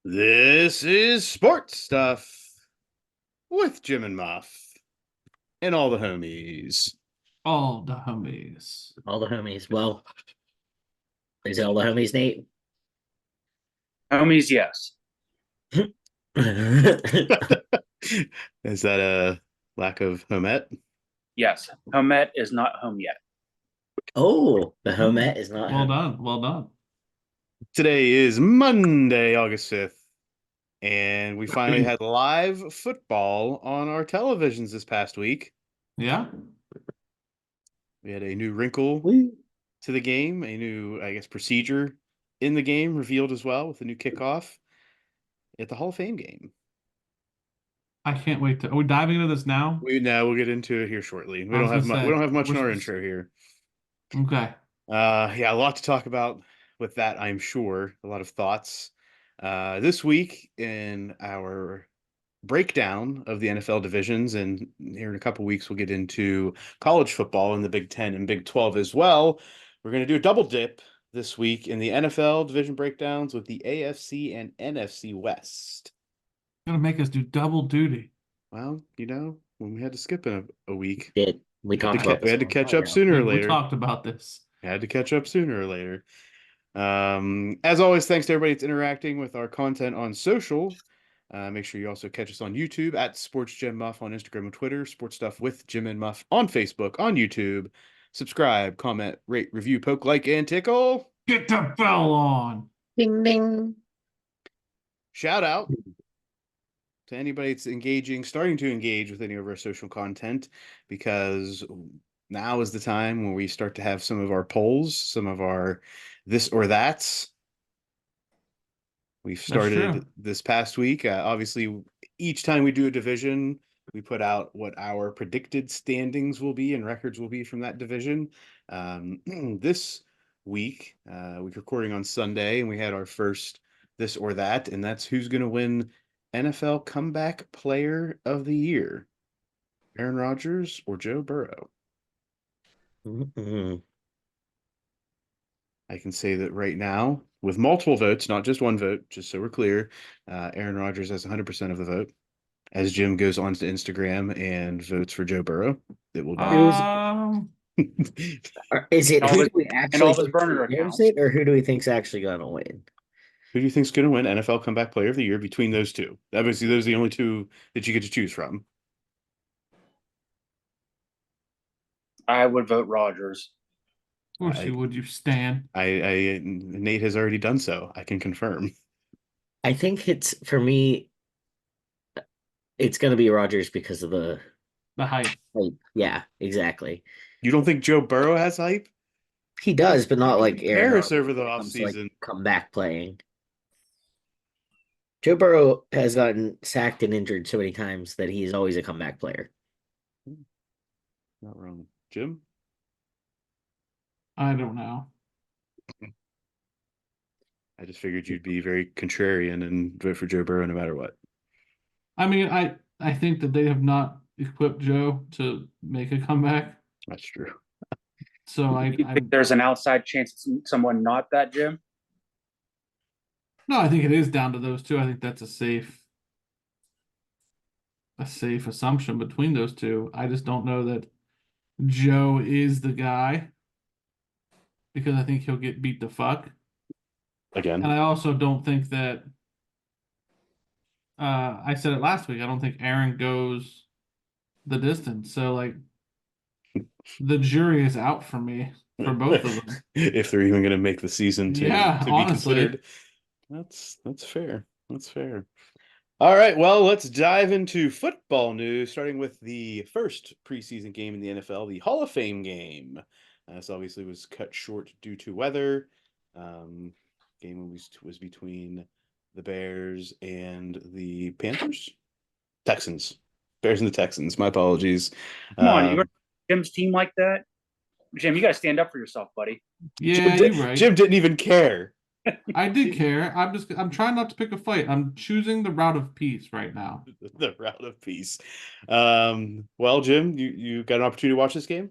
This is Sports Stuff with Jim and Muff and all the homies. All the homies. All the homies. Well, is it all the homies, Nate? Homies, yes. Is that a lack of homet? Yes. Homet is not home yet. Oh, the homet is not Well home. done. Well done. Today is Monday, August 5th, and we finally had live football on our televisions this past week. Yeah. We had a new wrinkle to the game, a new, procedure in the game revealed as well with the new kickoff at the Hall of Fame game. I can't wait to. Are we diving into this now? We'll get into it here shortly. We I don't was have gonna much. say, We don't have much in we're our supposed- intro here. Okay. Yeah, a lot to talk about with that, I'm sure. A lot of thoughts. This week in our breakdown of the NFL divisions, and here in a couple weeks we'll get into college football in the Big Ten and Big 12 as well. We're going to do a double dip this week in the NFL division breakdowns with the AFC and NFC West. Gonna make us do double duty. Well, when we had to skip in a week, We talked about we had to catch up sooner or We later. talked about this. Had to catch up sooner or later. As always, thanks to everybody that's interacting with our content on social. Make sure you also catch us on YouTube at Sports Jim Muff on Instagram and Twitter, Sports Stuff with Jim and Muff on Facebook, on YouTube. Subscribe, comment, rate, review, poke, like, and tickle. Get the bell on. Ding ding. Shout out to anybody that's starting to engage with any of our social content, because now is the time when we start to have some of our polls, some of our this or that's. We've started this past week. Obviously, each time we do a division, we put out what our predicted standings will be and records will be from that division. This week, we're recording on Sunday, and we had our first this or that, and that's who's going to win NFL Comeback Player of the Year, Aaron Rodgers or Joe Burrow. Mm-hmm. I can say that right now, with multiple votes, not just one vote, just so we're clear, Aaron Rodgers has 100% of the vote. As Jim goes on to Instagram and votes for Joe Burrow, it will die. Is it who do we and actually all his think burner deserves accounts. it, or who do we think's actually going to win? Who do you think's going to win NFL Comeback Player of the Year between those two? Obviously, those are the only two that you get to choose from. I would vote Rodgers. Of course you would, you stan. Nate has already done so. I can confirm. I think it's, for me, it's going to be Rodgers because of the hype. Yeah, exactly. You don't think Joe Burrow has hype? He does, but not like Aaron Harris Rodgers over the when it comes to, offseason. like, comeback playing. Joe Burrow has gotten sacked and injured so many times that he's always a comeback player. Not wrong. Jim? I don't know. I just figured you'd be very contrarian and vote for Joe Burrow no matter what. I mean, I think that they have not equipped Joe to make a comeback. That's true. So I think there's an outside chance it's someone not that, Jim? No, I think it is down to those two. I think that's a safe assumption between those two. I just don't know that Joe is the guy, because I think he'll get beat the fuck. Again. And I also don't think that I said it last week, I don't think Aaron goes the distance. So, like, the jury is out for me for both of them. If they're even going to make the season to honestly. be considered. That's fair. That's fair. All right, well, let's dive into football news, starting with the first preseason game in the NFL, the Hall of Fame game. This obviously was cut short due to weather. Game was between the Bears and the Panthers? Texans. Bears and the Texans. My apologies. Come on, you got Jim's team like that? Jim, you got to stand up for yourself, buddy. Yeah, you're right. Jim didn't even care. I did care. I'm trying not to pick a fight. I'm choosing the route of peace right now. The route of peace. Well, Jim, you got an opportunity to watch this game?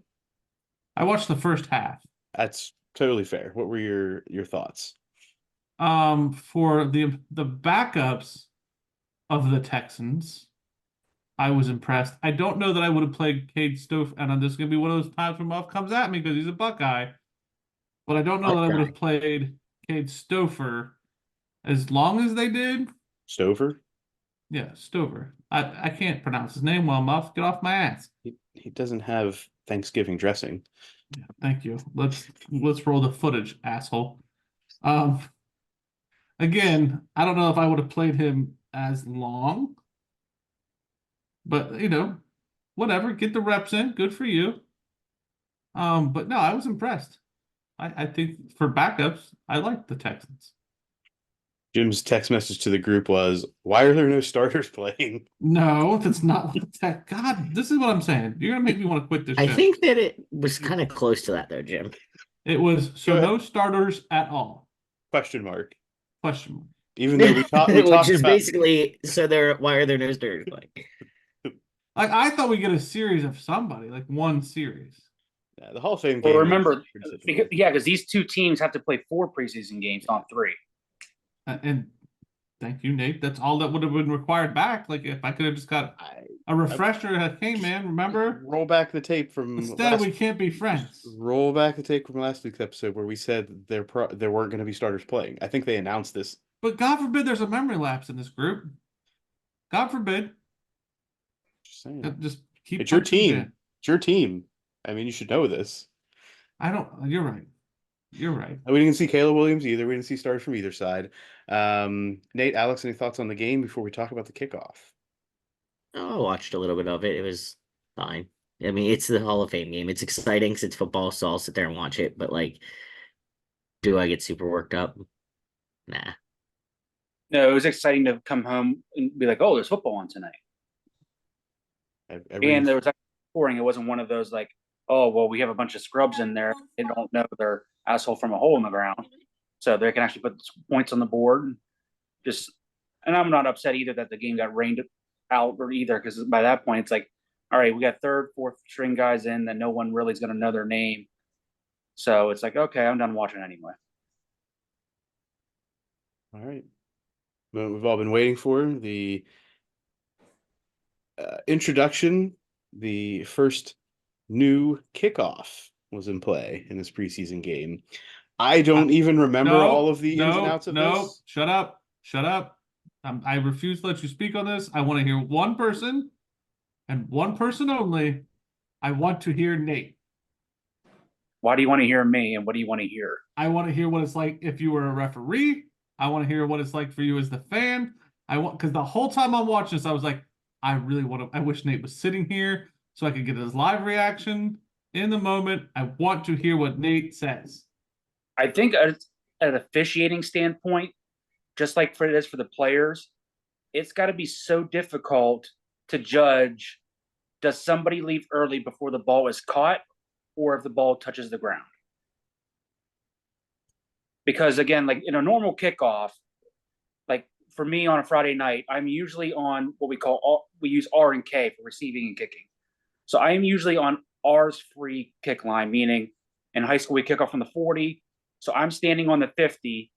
I watched the first half. That's totally fair. What were your thoughts? For the backups of the Texans, I was impressed. I don't know that I would have played Cade Stover, and this is gonna be one of those times when Muff comes at me because he's a Buckeye. But I don't know that I would have played Cade Stover as long as they did. Stover? Yeah, Stover. I can't pronounce his name well, Muff. Get off my ass. He doesn't have Thanksgiving dressing. Yeah, thank you. Let's roll the footage, asshole. Again, I don't know if I would have played him as long, but whatever. Get the reps in. Good for you. But no, I was impressed. I think for backups, I like the Texans. Jim's text message to the group was, "Why are there no starters playing?" No, that's not what that. God, this is what I'm saying. You're gonna make me want to quit this I show. think that it was kind of close to that though, Jim. It was so no starters at all. Question mark. Question mark. Even though we talked Which is about basically why are there no starters playing? Like I thought we get a series of somebody, like one series. the Hall of Fame game. Well, remember, because these two teams have to play 4 preseason games, not 3. And thank you, Nate. That's all that would have been required back. Like if I could have just got a refresher, like, hey man, remember? Roll back the tape from. Instead, we can't be friends. Roll back the tape from last week's episode where we said there weren't going to be starters playing. I think they announced this. But God forbid there's a memory lapse in this group. God forbid. Just saying. Just keep. It's your team. It's your team. I mean, you should know this. You're right. You're right. We didn't see Caleb Williams either. We didn't see starters from either side. Nate, Alex, any thoughts on the game before we talk about the kickoff? Oh, I watched a little bit of it. It was fine. I mean, it's the Hall of Fame game. It's exciting because it's football, so I'll sit there and watch it. But like, do I get super worked up? Nah. No, it was exciting to come home and be like, "Oh, there's football on tonight." And there was scoring. It wasn't one of those like, "Oh, well, we have a bunch of scrubs in there. They don't know their asshole from a hole in the ground, so they can actually put points on the board." And I'm not upset either that the game got rained out or either, because by that point it's like, all right, we got 3rd, 4th string guys in that no one really is going to know their name, so it's like, okay, I'm done watching anyway. All right. Well, we've all been waiting for the introduction. The first new kickoff was in play in this preseason game. I don't even remember all of the ins and outs of this. Shut up. Shut up. I refuse to let you speak on this. I want to hear one person and one person only. I want to hear Nate. Why do you want to hear me, and what do you want to hear? I want to hear what it's like if you were a referee. I want to hear what it's like for you as the fan. Because the whole time I'm watching this, I was like, I wish Nate was sitting here so I could get his live reaction in the moment. I want to hear what Nate says. I think at an officiating standpoint, just like it is for the players, it's got to be so difficult to judge, does somebody leave early before the ball is caught or if the ball touches the ground? Because again, like in a normal kickoff, like for me on a Friday night, I'm usually on what we use R and K for receiving and kicking. So I am usually on R's free kick line, meaning in high school we kick off from the 40. So I'm standing on the 50,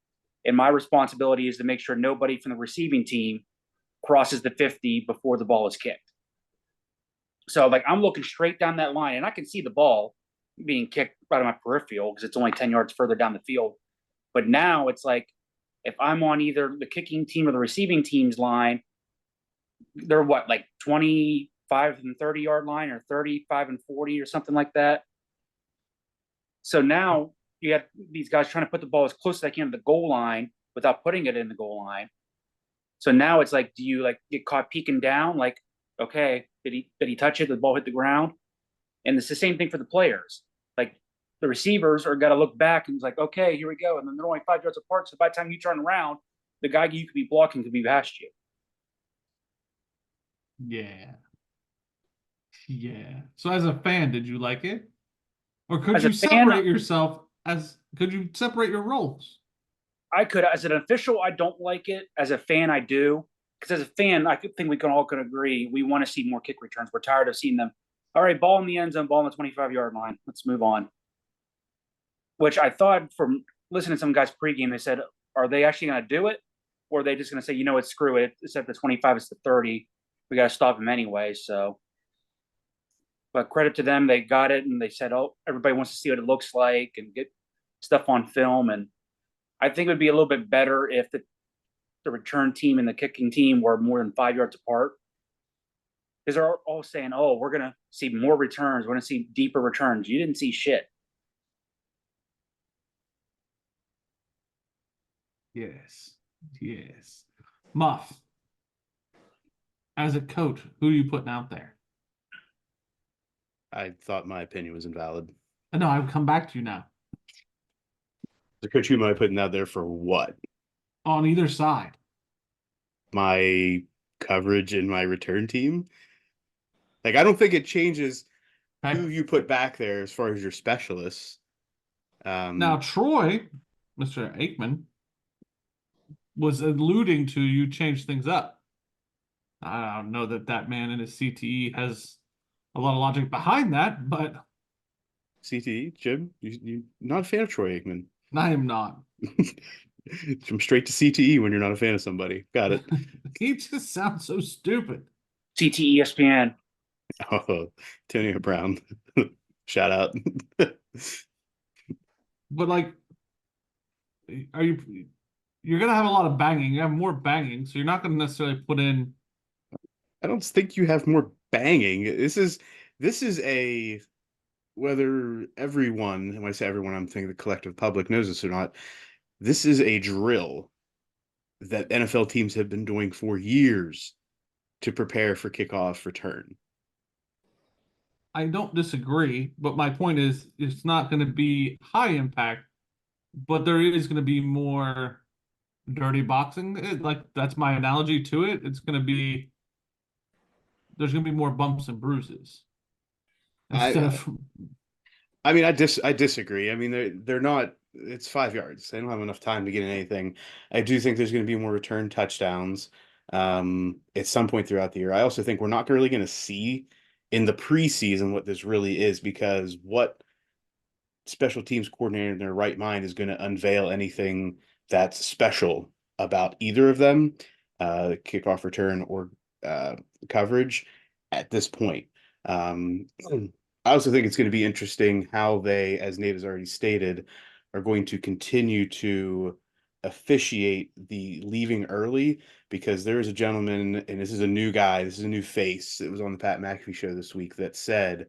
and my responsibility is to make sure nobody from the receiving team crosses the 50 before the ball is kicked. So like I'm looking straight down that line, and I can see the ball being kicked out of my peripheral because it's only 10 yards further down the field. But now it's like, if I'm on either the kicking team or the receiving team's line, they're like 25 and 30-yard line, or 35 and 40 or something like that. So now you have these guys trying to put the ball as close as they can to the goal line without putting it in the goal line. So now it's like, do you like get caught peeking down? Like, okay, did he touch it? Did the ball hit the ground? And it's the same thing for the players. Like the receivers are got to look back and it's like, okay, here we go. And then they're only 5 yards apart. So by the time you turn around, the guy you could be blocking could be past you. Yeah. Yeah. So as a fan, did you like it? Or could you separate yourself could you separate your roles? I could. As an official, I don't like it. As a fan, I do. Because as a fan, I think we can all agree we want to see more kick returns. We're tired of seeing them. All right, ball in the end zone, ball on the 25-yard line. Let's move on. Which I thought, from listening to some guys pregame, they said are they actually going to do it, or are they just going to say, you know what, screw it, it's at the 25, it's the 30, we got to stop him anyway. So, but credit to them, they got it, and they said, oh, everybody wants to see what it looks like and get stuff on film. And I think it would be a little bit better if the return team and the kicking team were more than 5 yards apart, because they're all saying, oh, we're going to see more returns, we're going to see deeper returns. You didn't see shit. Yes. Muff, as a coach, who are you putting out there? I thought my opinion was invalid. No, I've come back to you now. The coach, who am I putting out there for what? On either side. My coverage and my return team? Like, I don't think it changes who you put back there as far as your specialists. Now, Troy, Mr. Aikman, was alluding to you change things up. I don't know that man in his CTE has a lot of logic behind that, but CTE, Jim, you're not a fan of Troy Aikman. I am not. Jump straight to CTE when you're not a fan of somebody. Got it. He just sounds so stupid. CT ESPN. Oh, Antonio Brown. Shout out. But like, you're gonna have a lot of banging. You have more banging, so you're not gonna necessarily put in. I don't think you have more banging. This is a, whether everyone, and when I say everyone, I'm thinking the collective public knows this or not, this is a drill that NFL teams have been doing for years to prepare for kickoff return. I don't disagree, but my point is it's not going to be high impact, but there is going to be more dirty boxing. Like, that's my analogy to it. There's going to be more bumps and bruises. I mean, I disagree. I mean, they're not. It's 5 yards. They don't have enough time to get in anything. I do think there's going to be more return touchdowns at some point throughout the year. I also think we're not really going to see in the preseason what this really is, because what special teams coordinator in their right mind is going to unveil anything that's special about either of them, kickoff return or coverage at this point. I also think it's going to be interesting how they, as Nate has already stated, are going to continue to officiate the leaving early, because there is a gentleman, and this is a new guy, this is a new face, it was on the Pat McAfee show this week, that said,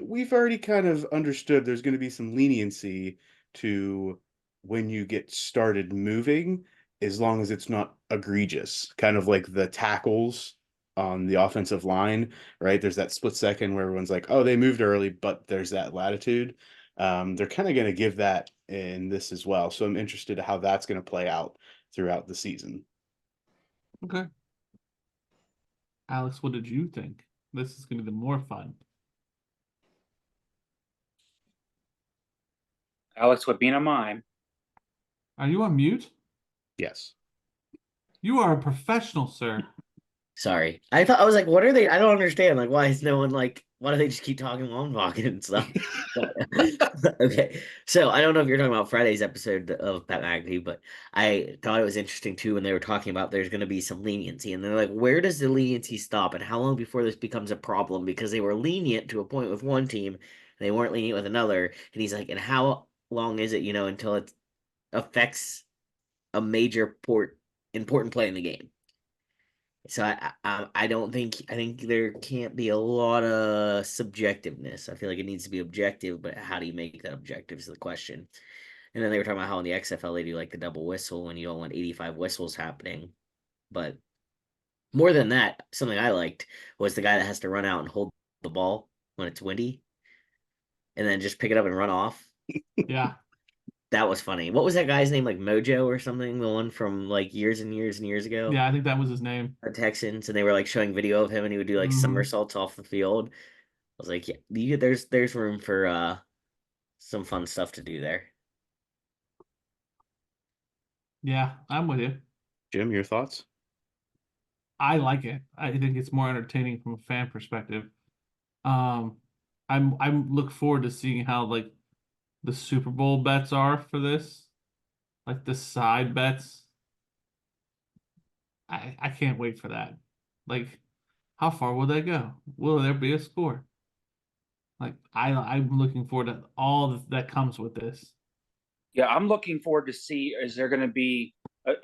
we've already kind of understood there's going to be some leniency to when you get started moving, as long as it's not egregious, kind of like the tackles on the offensive line, right? There's that split second where everyone's like, oh, they moved early, but there's that latitude. They're kind of going to give that in this as well. So I'm interested in how that's going to play out throughout the season. Okay. Alex, what did you think? This is going to be the more fun. Alex would be in a mime. Are you on mute? Yes. You are a professional, sir. Sorry. I was like, what are they? I don't understand. Like, why is no one like, why do they just keep talking while I'm talking and stuff? Okay. So I don't know if you're talking about Friday's episode of Pat McAfee, but I thought it was interesting too when they were talking about there's going to be some leniency. And they're like, where does the leniency stop? And how long before this becomes a problem? Because they were lenient to a point with one team and they weren't lenient with another. And he's like, and how long is it, until it affects a major important play in the game? So I don't think, I think there can't be a lot of subjectiveness. I feel like it needs to be objective, but how do you make that objective is the question. And then they were talking about how in the XFL they do like the double whistle and you don't want 85 whistles happening. But more than that, something I liked was the guy that has to run out and hold the ball when it's windy and then just pick it up and run off. Yeah. That was funny. What was that guy's name? Like Mojo or something? The one from like years and years and years ago? Yeah, I think that was his name. The Texans, and they were like showing video of him and he would do like somersaults off the field. I was like, yeah, there's room for some fun stuff to do there. Yeah, I'm with you. Jim, your thoughts? I like it. I think it's more entertaining from a fan perspective. I'm look forward to seeing how like the Super Bowl bets are for this. like the side bets. I can't wait for that. Like, how far will they go? Will there be a score? Like, I'm looking forward to all that comes with this. Yeah, I'm looking forward to see, is there going to be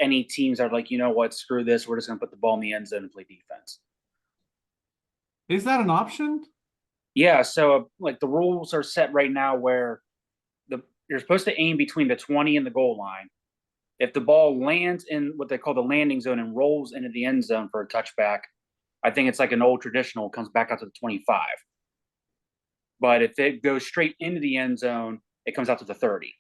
any teams that are like, you know what, screw this, we're just going to put the ball in the end zone and play defense. Is that an option? Yeah, so like the rules are set right now where you're supposed to aim between the 20 and the goal line. If the ball lands in what they call the landing zone and rolls into the end zone for a touchback, I think it's like an old traditional, comes back out to the 25. But if it goes straight into the end zone, it comes out to the 30.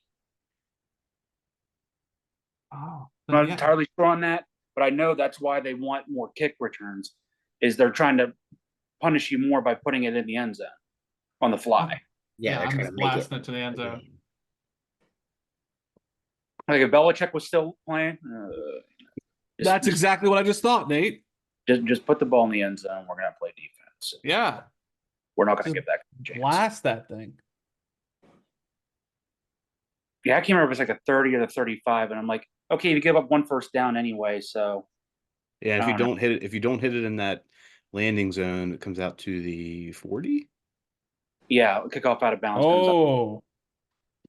Oh, I'm not yeah. entirely sure on that, but I know that's why they want more kick returns, is they're trying to punish you more by putting it in the end zone on the fly. Yeah, they're I'm trying just to make blasting it it to the end zone. Like if Belichick was still playing, That's exactly what I just thought, Nate. just put the ball in the end zone. We're gonna play defense. Yeah, We're not gonna Just give that a chance. blast that thing. Yeah, I can't remember if it's like a 30 or the 35, and I'm like, okay, you give up one first down anyway, so Yeah, if I you don't know. don't hit it, if you don't hit it in that landing zone, it comes out to the 40. Yeah, kickoff out of bounds comes up. Oh,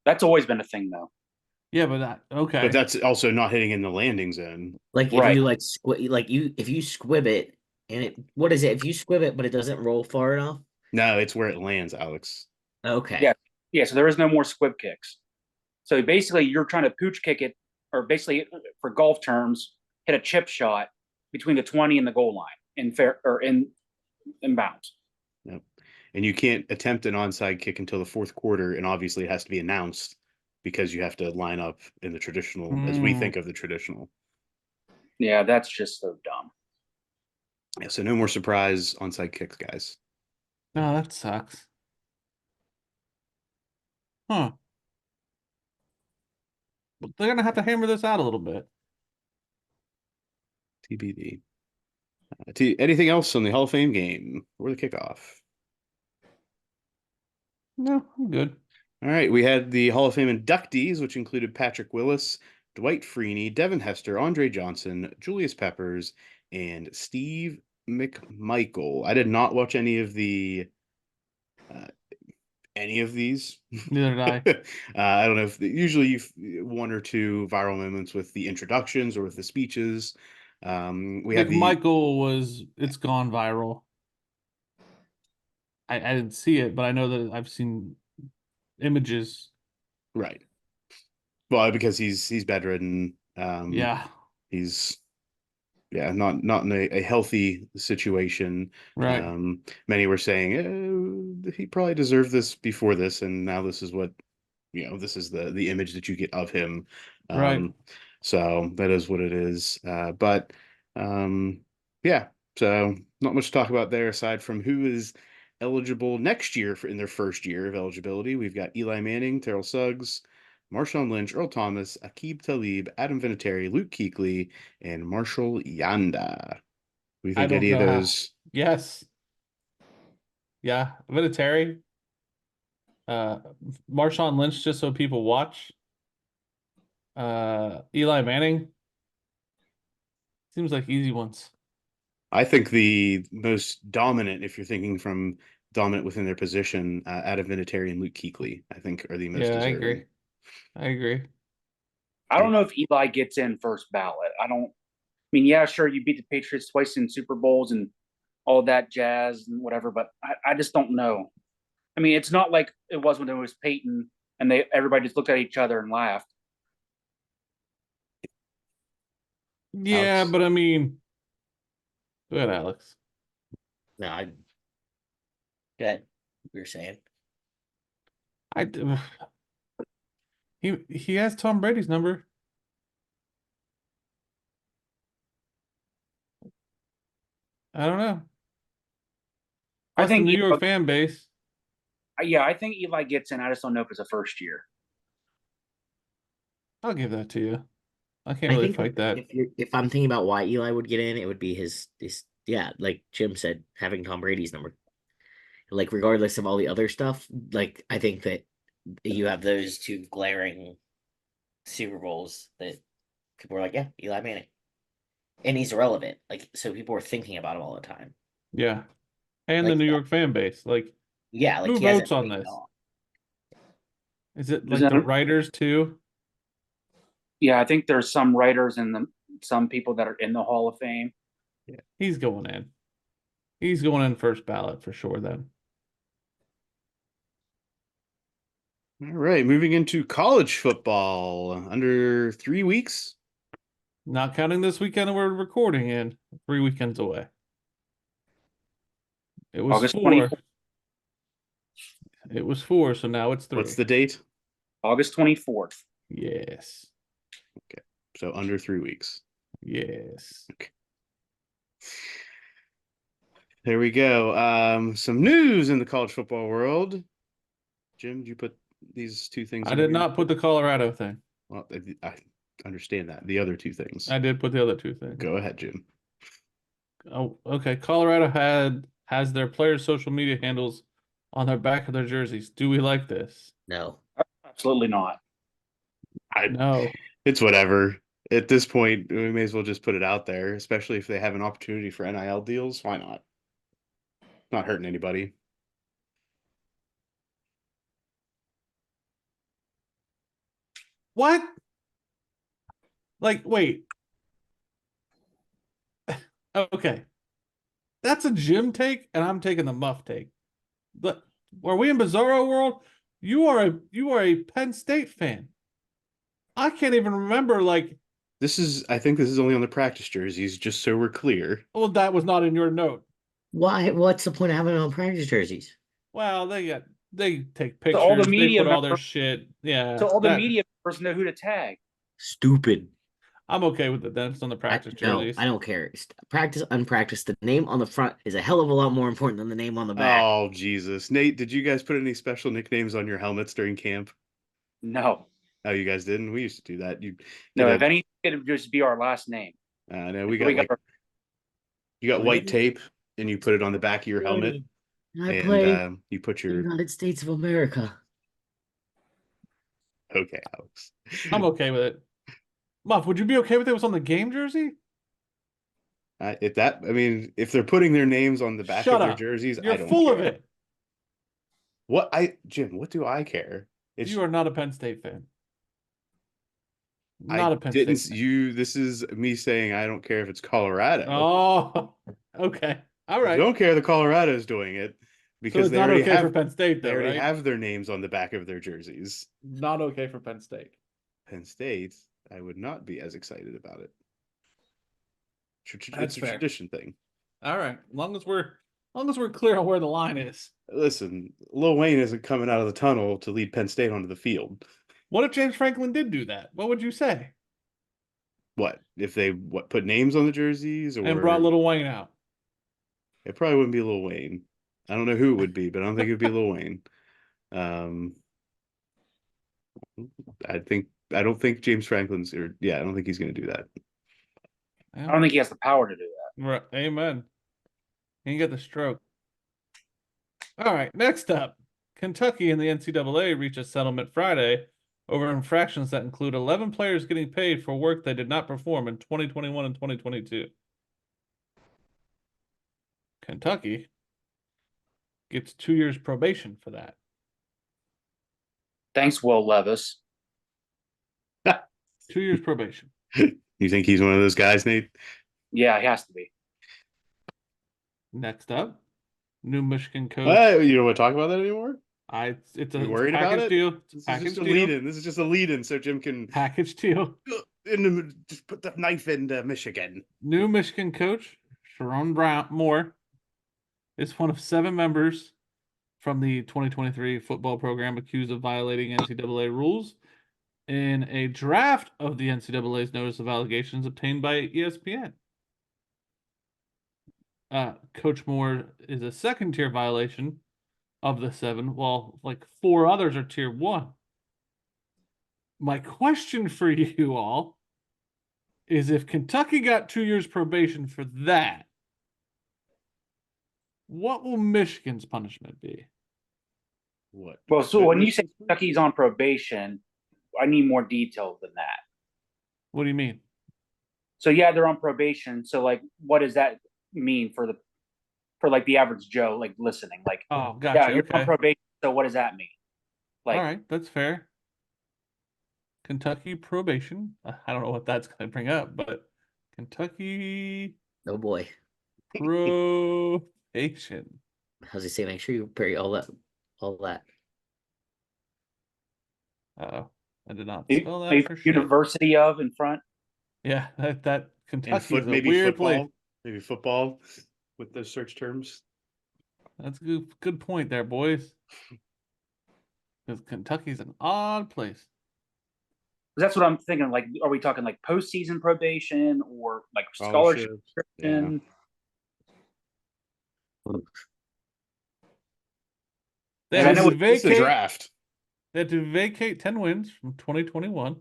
That's always been a thing though. yeah, but that okay. But that's also not hitting in the landing zone. Like if Right. you like if you squib it and it what is it? If you squib it but it doesn't roll far enough? No, it's where it lands, Alex. Okay. Yeah. Yeah, so there is no more squib kicks. So basically you're trying to pooch kick it, or basically for golf terms, hit a chip shot between the 20 and the goal line in fair or in bounds. Yep. And you can't attempt an onside kick until the fourth quarter, and obviously it has to be announced because you have to line up in the traditional, as we think of the traditional. Yeah, that's just so dumb. Yeah, so no more surprise onside kicks, guys. No, that sucks. Huh. But they're gonna have to hammer this out a little bit. TBD. Anything else on the Hall of Fame game or the kickoff? No, I'm good. All right, we had the Hall of Fame inductees, which included Patrick Willis, Dwight Freeney, Devin Hester, Andre Johnson, Julius Peppers, and Steve McMichael. I did not watch any of these. Neither did I. I don't know if usually you've one or two viral moments with the introductions or with the speeches. We have it's gone viral. I didn't see it, but I know that I've seen images. right. Well, because he's bedridden. Yeah, He's not in a healthy situation. right. Many were saying he probably deserved this before this, and now this is what this is the image that you get of him. Right. So that is what it is. But yeah, so not much to talk about there aside from who is eligible next year in their first year of eligibility. We've got Eli Manning, Terrell Suggs, Marshawn Lynch, Earl Thomas, Aqib Talib, Adam Vinatieri, Luke Kuechly, and Marshall Yanda. Do you I think don't any of know how. those? Yes. Yeah, Vinatieri. Marshawn Lynch, just so people watch. Eli Manning. Seems like easy ones. I think the most dominant, if you're thinking from dominant within their position, Adam Vinatieri and Luke Kuechly, I think are the most Yeah, deserving. I agree. I don't know if Eli gets in first ballot. I mean, yeah, sure, you beat the Patriots twice in Super Bowls and all that jazz and whatever, but I just don't know. I mean, it's not like it was when it was Peyton and everybody just looked at each other and laughed. Yeah, Alex? but I mean, go ahead, Alex. No, I good. We were saying. He has Tom Brady's number. I don't know. I Plus think the New York fan base. Yeah, I think Eli gets in. I just don't know if it's a first year. I'll give that to you. I can't I really think fight that. if I'm thinking about why Eli would get in, it would be his yeah, like Jim said, having Tom Brady's number. Like regardless of all the other stuff, like I think that you have those two glaring Super Bowls that people were like, yeah, Eli Manning. And he's relevant. Like, so people were thinking about him all the time. Yeah. And the Like, New York fan base. Like, yeah, like who he votes hasn't on faded this? off. Is it Is like the that- writers too? Yeah, I think there's some writers and some people that are in the Hall of Fame. Yeah. He's going in. He's going in first ballot for sure then. All right, moving into college football. Under 3 weeks. Not counting this weekend that we're recording in, 3 weekends away. It was August 4. 24th. It was 4, so now it's 3. What's the date? August 24th. Yes. So under 3 weeks. Yes. There we go. Some news in the college football world. Jim, did you put these two things? I in did here? not put the Colorado thing. Well, I understand that. The other two things. I did put the other 2 things. Go ahead, Jim. Oh, okay. Colorado has their players' social media handles on their back of their jerseys. Do we like this? No. Absolutely not. No. It's whatever. At this point, we may as well just put it out there, especially if they have an opportunity for NIL deals. Why not? Not hurting anybody. What? Like, wait. Okay. That's a Jim take, and I'm taking the Muff take. But are we in Bizarro world? You are a Penn State fan. I can't even remember, like, I think this is only on the practice jerseys, just so we're clear. well, that was not in your note. Why? What's the point of having it on practice jerseys? Well, they take pictures, all the they media put all their members- shit. Yeah. So all the that- media members know who to tag. Stupid. I'm okay with it. That's on the practice No, jerseys. I don't care. Practice, unpractice. The name on the front is a hell of a lot more important than the name on the back. Oh, Jesus. Nate, did you guys put any special nicknames on your helmets during camp? No. Oh, you guys didn't? We used to do that. No, if anything, it would just be our last name. No, we got our- you got white tape and you put it on the back of your helmet I and play you put the your United States of America. okay, Alex. I'm okay with it. Muff, would you be okay with it was on the game jersey? If they're putting their names on the back Shut of their up. jerseys, You're I don't full care. of it. Jim, what do I care? You are not a Penn State fan. I Not a Penn didn't State fan. this is me saying I don't care if it's Colorado. Oh, okay. All I right. don't care the Colorado's doing it So because it's they not already okay have for Penn State, they though, already right? have their names on the back of their jerseys. Not okay for Penn State. Penn State, I would not be as excited about it. That's It's a fair. tradition thing. All right. As long as we're clear on where the line is. Listen, Lil Wayne isn't coming out of the tunnel to lead Penn State onto the field. What if James Franklin did do that? What would you say? What if they put names on the jerseys or And brought Lil Wayne out. It probably wouldn't be Lil Wayne. I don't know who it would be, but I don't think it would be Lil Wayne. I don't think James Franklin's I don't think he's going to do that. I don't think he has the power to do that. Right. Amen. He got the stroke. All right. Next up, Kentucky and the NCAA reached a settlement Friday over infractions that include 11 players getting paid for work they did not perform in 2021 and 2022. Kentucky gets 2 years probation for that. Thanks, Will Levis. 2 years probation. You think he's one of those guys, Nate? Yeah, he has to be. Next up, New Michigan coach. You don't want to talk about that anymore? It's a You worried about package it? deal. This is Package just a deal. lead-in. This is just a lead-in, so Jim can Package deal. just put the knife into Michigan. New Michigan coach Sharon Moore is one of 7 members from the 2023 football program accused of violating NCAA rules in a draft of the NCAA's notice of allegations obtained by ESPN. Coach Moore is a second-tier violation of the 7, while like 4 others are tier 1. My question for you all is if Kentucky got 2 years probation for that, what will Michigan's punishment be? What? Well, so when you say Kentucky's on probation, I need more detail than that. What do you mean? So yeah, they're on probation. So like, what does that mean for like the average Joe, like listening? Like, Oh, yeah, gotcha. you're on Okay. probation. So what does that mean? Like, All right, that's fair. Kentucky probation. I don't know what that's going to bring up, but Kentucky Oh boy. probation. How's he say? Make sure you bury all that. All that. I did not spell that maybe for shit. University of in front. Yeah, that And Kentucky is a maybe weird football, place. maybe football with those search terms. That's a good point there, boys. Because Kentucky's an odd place. That's what I'm thinking. Like, are we talking like postseason probation or like scholarship? Yeah. They And I had know to It's a vacate. draft. They had to vacate 10 wins from 2021.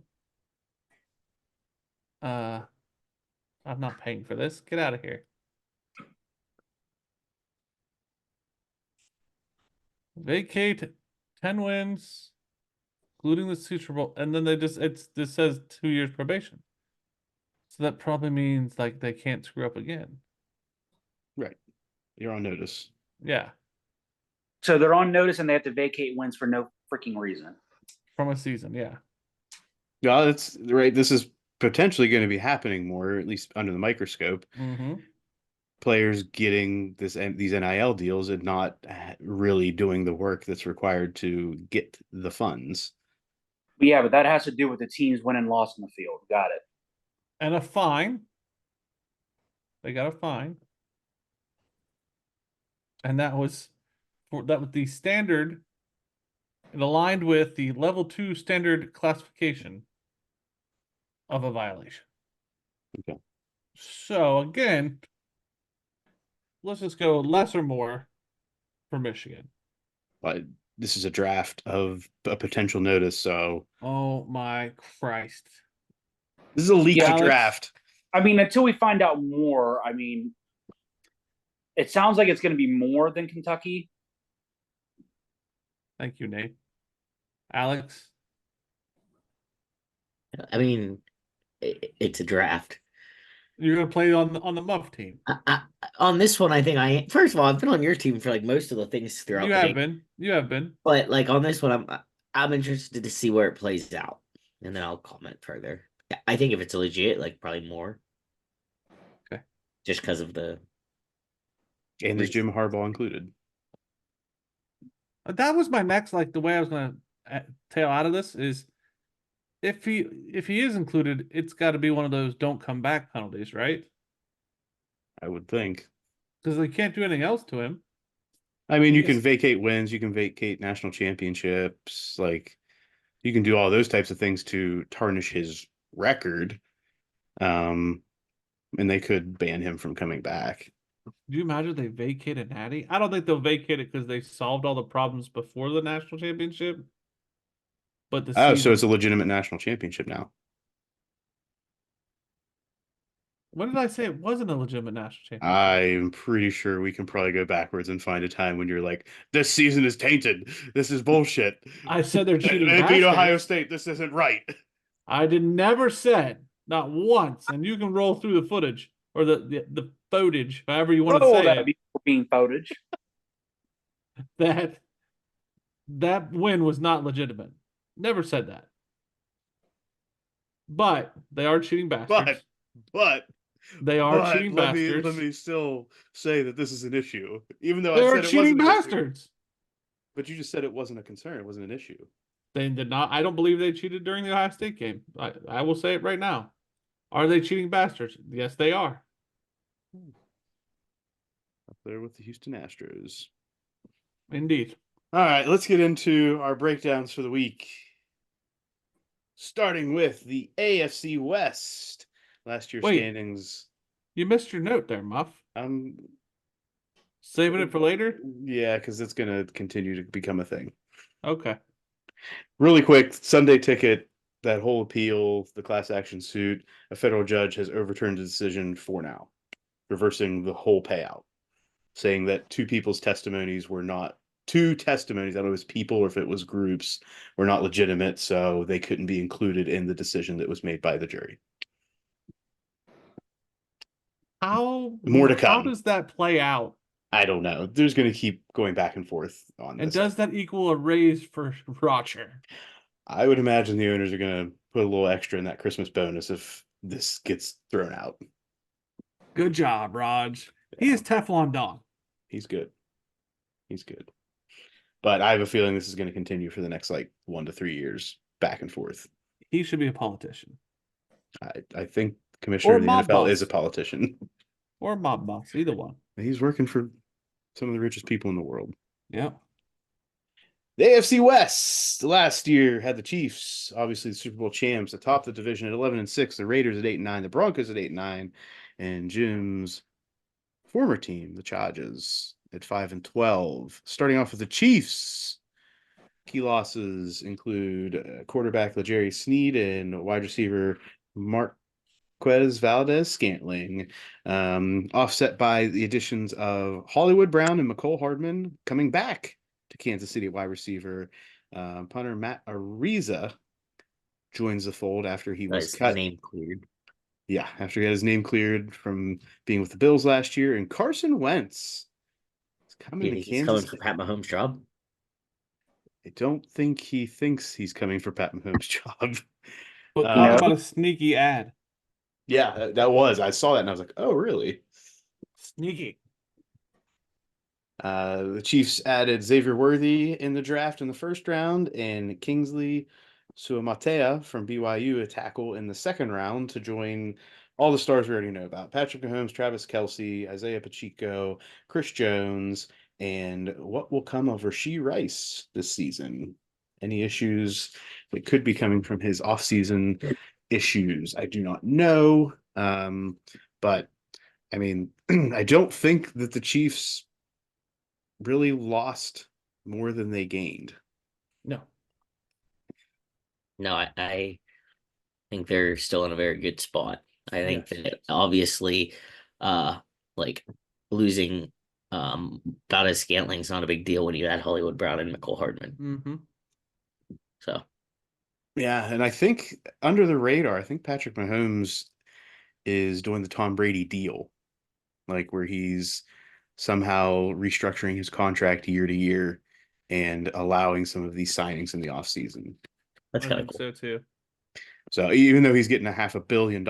I'm not paying for this. Get out of here. Vacate 10 wins, including the Super Bowl, and then this says 2 years probation. So that probably means like they can't screw up again. Right. You're on notice. Yeah. So they're on notice and they have to vacate wins for no freaking reason. From a season, yeah. Yeah, that's right. This is potentially going to be happening more, at least under the microscope. Mm-hmm. Players getting these NIL deals and not really doing the work that's required to get the funds. But yeah, but that has to do with the teams winning and lost in the field. Got it. And a fine. They got a fine. And that was the standard. It aligned with the level 2 standard classification of a violation. Okay. So again, let's just go less or more for Michigan. But this is a draft of a potential notice, so Oh my Christ. this is a leaked Yeah, draft. I mean, until we find out more, I mean, it sounds like it's going to be more than Kentucky. Thank you, Nate. Alex? I mean, it's a draft. You're going to play on the Muff team. On this one, I think first of all, I've been on your team for like most of the things throughout You the have game. been. You have been. But like on this one, I'm interested to see where it plays out, and then I'll comment further. I think if it's legit, like probably more. Okay. Just because of the. And is Jim Harbaugh included? That was my next, like the way I was going to tail out of this is if he is included, it's got to be one of those don't come back penalties, right? I would think. Because they can't do anything else to him. I mean, you can vacate wins, you can vacate national championships, like you can do all those types of things to tarnish his record. And they could ban him from coming back. Do you imagine they vacate a natty? I don't think they'll vacate it because they solved all the problems before the national championship. But the so season, it's a legitimate national championship now. when did I say it wasn't a legitimate national championship? I'm pretty sure we can probably go backwards and find a time when you're like, this season is tainted. This is bullshit. I said they're cheating They beat Ohio bastards. State. This isn't right. I never said, not once, and you can roll through the footage or the footage, however you want to say it, Being footage. that win was not legitimate. Never said that. But they are cheating bastards. But they are cheating bastards. Let me still say that this is an issue, even though They I are said it cheating wasn't bastards. But you just said it wasn't a concern. It wasn't an issue. They did not. I don't believe they cheated during the Ohio State game. I will say it right now. Are they cheating bastards? Yes, they are. Up there with the Houston Astros. Indeed. All right, let's get into our breakdowns for the week. Starting with the AFC West. Last year's standings. You missed your note there, Muff. I'm saving it for later? Yeah, because it's going to continue to become a thing. Okay. Really quick, Sunday Ticket, that whole appeal, the class action suit, a federal judge has overturned the decision for now, reversing the whole payout, saying that two people's testimonies were not two testimonies. I don't know if it was people or if it was groups were not legitimate, so they couldn't be included in the decision that was made by the jury. More to How come. does that play out? I don't know. There's going to keep going back and forth on And this. does that equal a raise for Roger? I would imagine the owners are going to put a little extra in that Christmas bonus if this gets thrown out. Good job, Raj. He is Teflon Don. He's good. He's good. But I have a feeling this is going to continue for the next like 1 to 3 years, back and forth. He should be a politician. I think the commissioner of the mob NFL boss. is a politician. Or mob boss, either one. He's working for some of the richest people in the world. Yep. The AFC West last year had the Chiefs, obviously the Super Bowl champs, atop the division at 11-6, the Raiders at 8-9, the Broncos at 8-9, and Jim's former team, the Chargers, at 5-12. Starting off with the Chiefs, key losses include quarterback LeJerry Sneed and wide receiver Marquez Valdez-Scantling, offset by the additions of Hollywood Brown and McCole Hardman coming back to Kansas City wide receiver. Punter Matt Ariza joins the fold after he was cut. Name cleared. Yeah, after he had his name cleared from being with the Bills last year. And Carson Wentz is coming to Kansas. He's coming for Pat Mahomes' job. I don't think he thinks he's coming for Pat Mahomes' job. But talk about a sneaky ad. Yeah, that was. I saw that and I was like, oh, really? Sneaky. The Chiefs added Xavier Worthy in the draft in the first round and Kingsley Suamatea from BYU, a tackle in the second round, to join all the stars we already know about. Patrick Mahomes, Travis Kelce, Isaiah Pacheco, Chris Jones, and what will come of Rashee Rice this season. Any issues that could be coming from his offseason issues, I do not know. But, I mean, I don't think that the Chiefs really lost more than they gained. No, I think they're still in a very good spot. I think that obviously like losing Valdez Scantling is not a big deal when you add Hollywood Brown and McCole Hardman. Mm-hmm. So yeah, and I think under the radar, I think Patrick Mahomes is doing the Tom Brady deal, like where he's somehow restructuring his contract year to year and allowing some of these signings in the offseason. that's kind of cool. So too. So even though he's getting $500 million,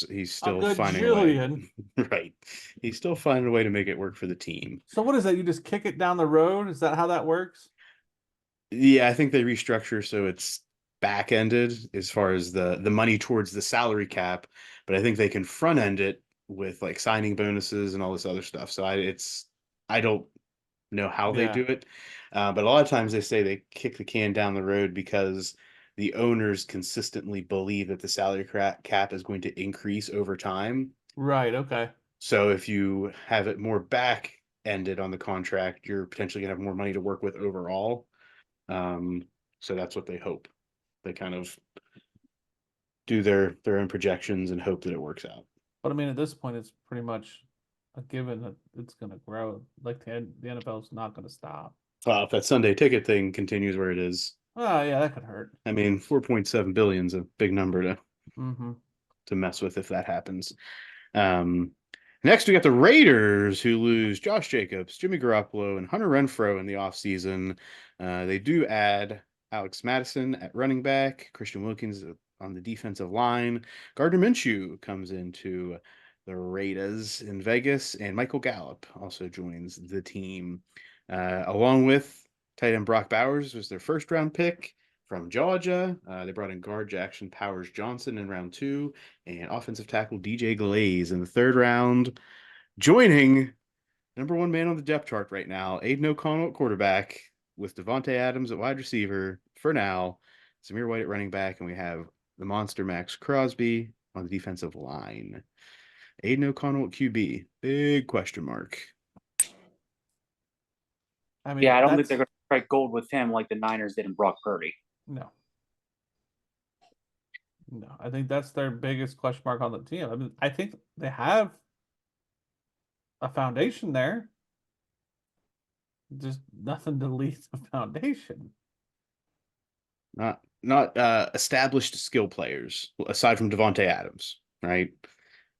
he's still finding a way. Right. He's still finding a way to make it work for the team. So what is that? You just kick it down the road? Is that how that works? Yeah, I think they restructure so it's back-ended as far as the money towards the salary cap, but I think they can front-end it with like signing bonuses and all this other stuff. So I don't know how they do it. But a lot of times they say they kick the can down the road because the owners consistently believe that the salary cap is going to increase over time. Right. Okay. So if you have it more back ended on the contract, you're potentially gonna have more money to work with overall. So that's what they hope. They kind of do their own projections and hope that it works out. But I mean, at this point, it's pretty much a given that it's going to grow. Like the NFL is not going to stop. If that Sunday ticket thing continues where it is, oh yeah, that could hurt. I mean, 4.7 billion is a big number to mess with if that happens. Next, we got the Raiders, who lose Josh Jacobs, Jimmy Garoppolo, and Hunter Renfrow in the offseason. They do add Alex Madison at running back, Christian Wilkins on the defensive line. Gardner Minshew comes into the Raiders in Vegas, and Michael Gallup also joins the team. Along with tight end Brock Bowers was their first-round pick from Georgia. They brought in guard Jackson Powers Johnson in round 2 and offensive tackle DJ Glaze in the 3rd round. Joining number 1 man on the depth chart right now, Aiden O'Connell at quarterback with Devontae Adams at wide receiver for now, Zamir White at running back, and we have the monster Max Crosby on the defensive line. Aiden O'Connell at QB, big question mark. I mean, I don't think they're going to strike gold with him like the Niners did in Brock Purdy. No, I think that's their biggest question mark on the team. I mean, I think they have a foundation there. Just nothing to lead the foundation. Not established skill players aside from Devontae Adams, right?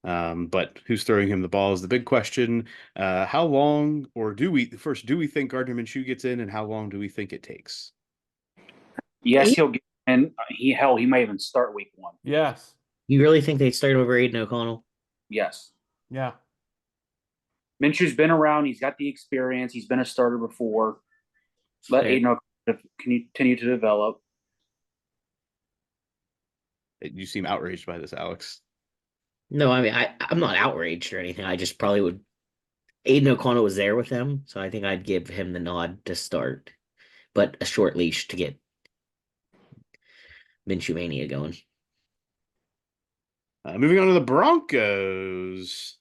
But who's throwing him the ball is the big question. How long, or do we think Gardner Minshew gets in, and how long do we think it takes? Yes, he'll get in. He might even start week 1. Yes. You really think they'd start over Aiden O'Connell? Yes. Yeah. Minshew's been around. He's got the experience. He's been a starter before. Let Fair. Aiden continue to develop. You seem outraged by this, Alex. No, I mean I'm not outraged or anything. I just probably would. Aiden O'Connell was there with him, so I think I'd give him the nod to start, but a short leash to get Minshew mania going. Moving on to the Broncos,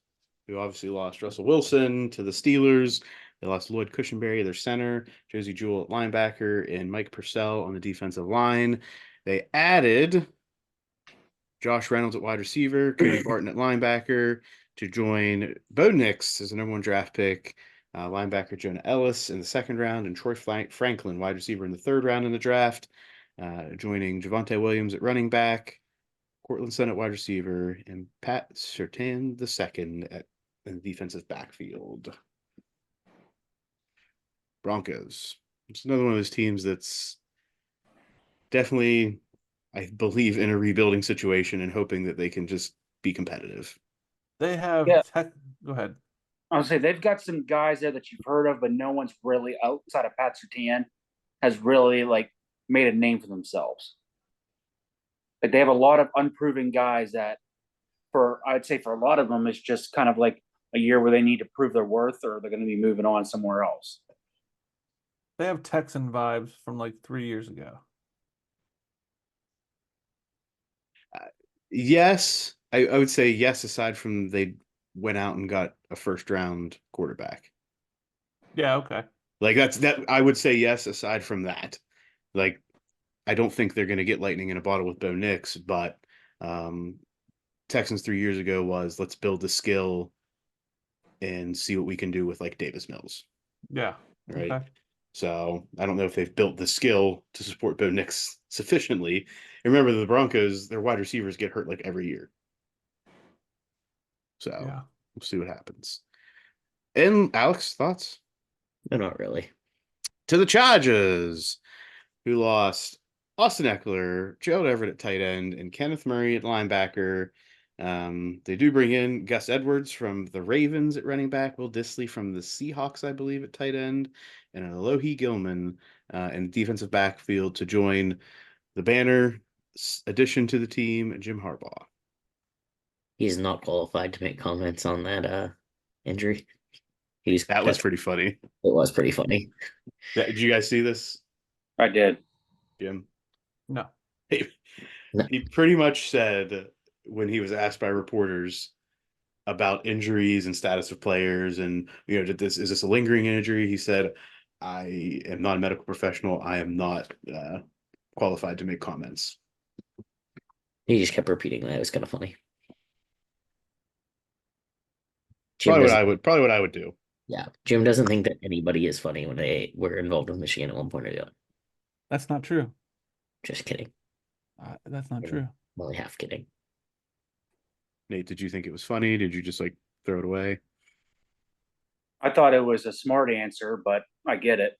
who obviously lost Russell Wilson to the Steelers. They lost Lloyd Cushenberry, their center, Josie Jewell at linebacker, and Mike Purcell on the defensive line. They added Josh Reynolds at wide receiver, Cody Barton at linebacker to join Bo Nix as the number 1 draft pick, linebacker Jonah Ellis in the 2nd round, and Troy Franklin, wide receiver, in the 3rd round in the draft, joining Javonte Williams at running back, Cortland Sutton at wide receiver, and Pat Surtain II in the defensive backfield. Broncos. It's another one of those teams that's definitely, I believe, in a rebuilding situation and hoping that they can just be competitive. They have Yeah. Go ahead. I'll say they've got some guys there that you've heard of, but no one's really outside of Pat Surtain has really made a name for themselves. Like they have a lot of unproven guys that, I'd say for a lot of them, it's just kind of like a year where they need to prove their worth, or they're going to be moving on somewhere else. They have Texan vibes from 3 years ago. Yes, I would say yes, aside from they went out and got a 1st round quarterback. Yeah, okay. I would say yes, aside from that. I don't think they're going to get lightning in a bottle with Bo Nix, but Texans 3 years ago was, let's build the skill and see what we can do with Davis Mills. Yeah. Right. Okay. So I don't know if they've built the skill to support Bo Nix sufficiently. Remember, the Broncos, their wide receivers get hurt every year. So Yeah. we'll see what happens. And Alex, thoughts? No, not really. To the Chargers, who lost Austin Eckler, Gerald Everett at tight end, and Kenneth Murray at linebacker. They do bring in Gus Edwards from the Ravens at running back, Will Dissly from the Seahawks, I believe, at tight end, and Alohi Gilman in defensive backfield to join the banner addition to the team, Jim Harbaugh. He's not qualified to make comments on that injury. That was pretty funny. It was pretty funny. Did you guys see this? I did. Jim? No. He pretty much said, when he was asked by reporters about injuries and status of players and, is this a lingering injury? He said, I am not a medical professional. I am not qualified to make comments. He just kept repeating that. It was kind of funny. Probably what I would do. Yeah. Jim doesn't think that anybody is funny when they were involved with Michigan at one point or the other. That's not true. Just kidding. That's not true. Only half kidding. Nate, did you think it was funny? Did you just throw it away? I thought it was a smart answer, but I get it.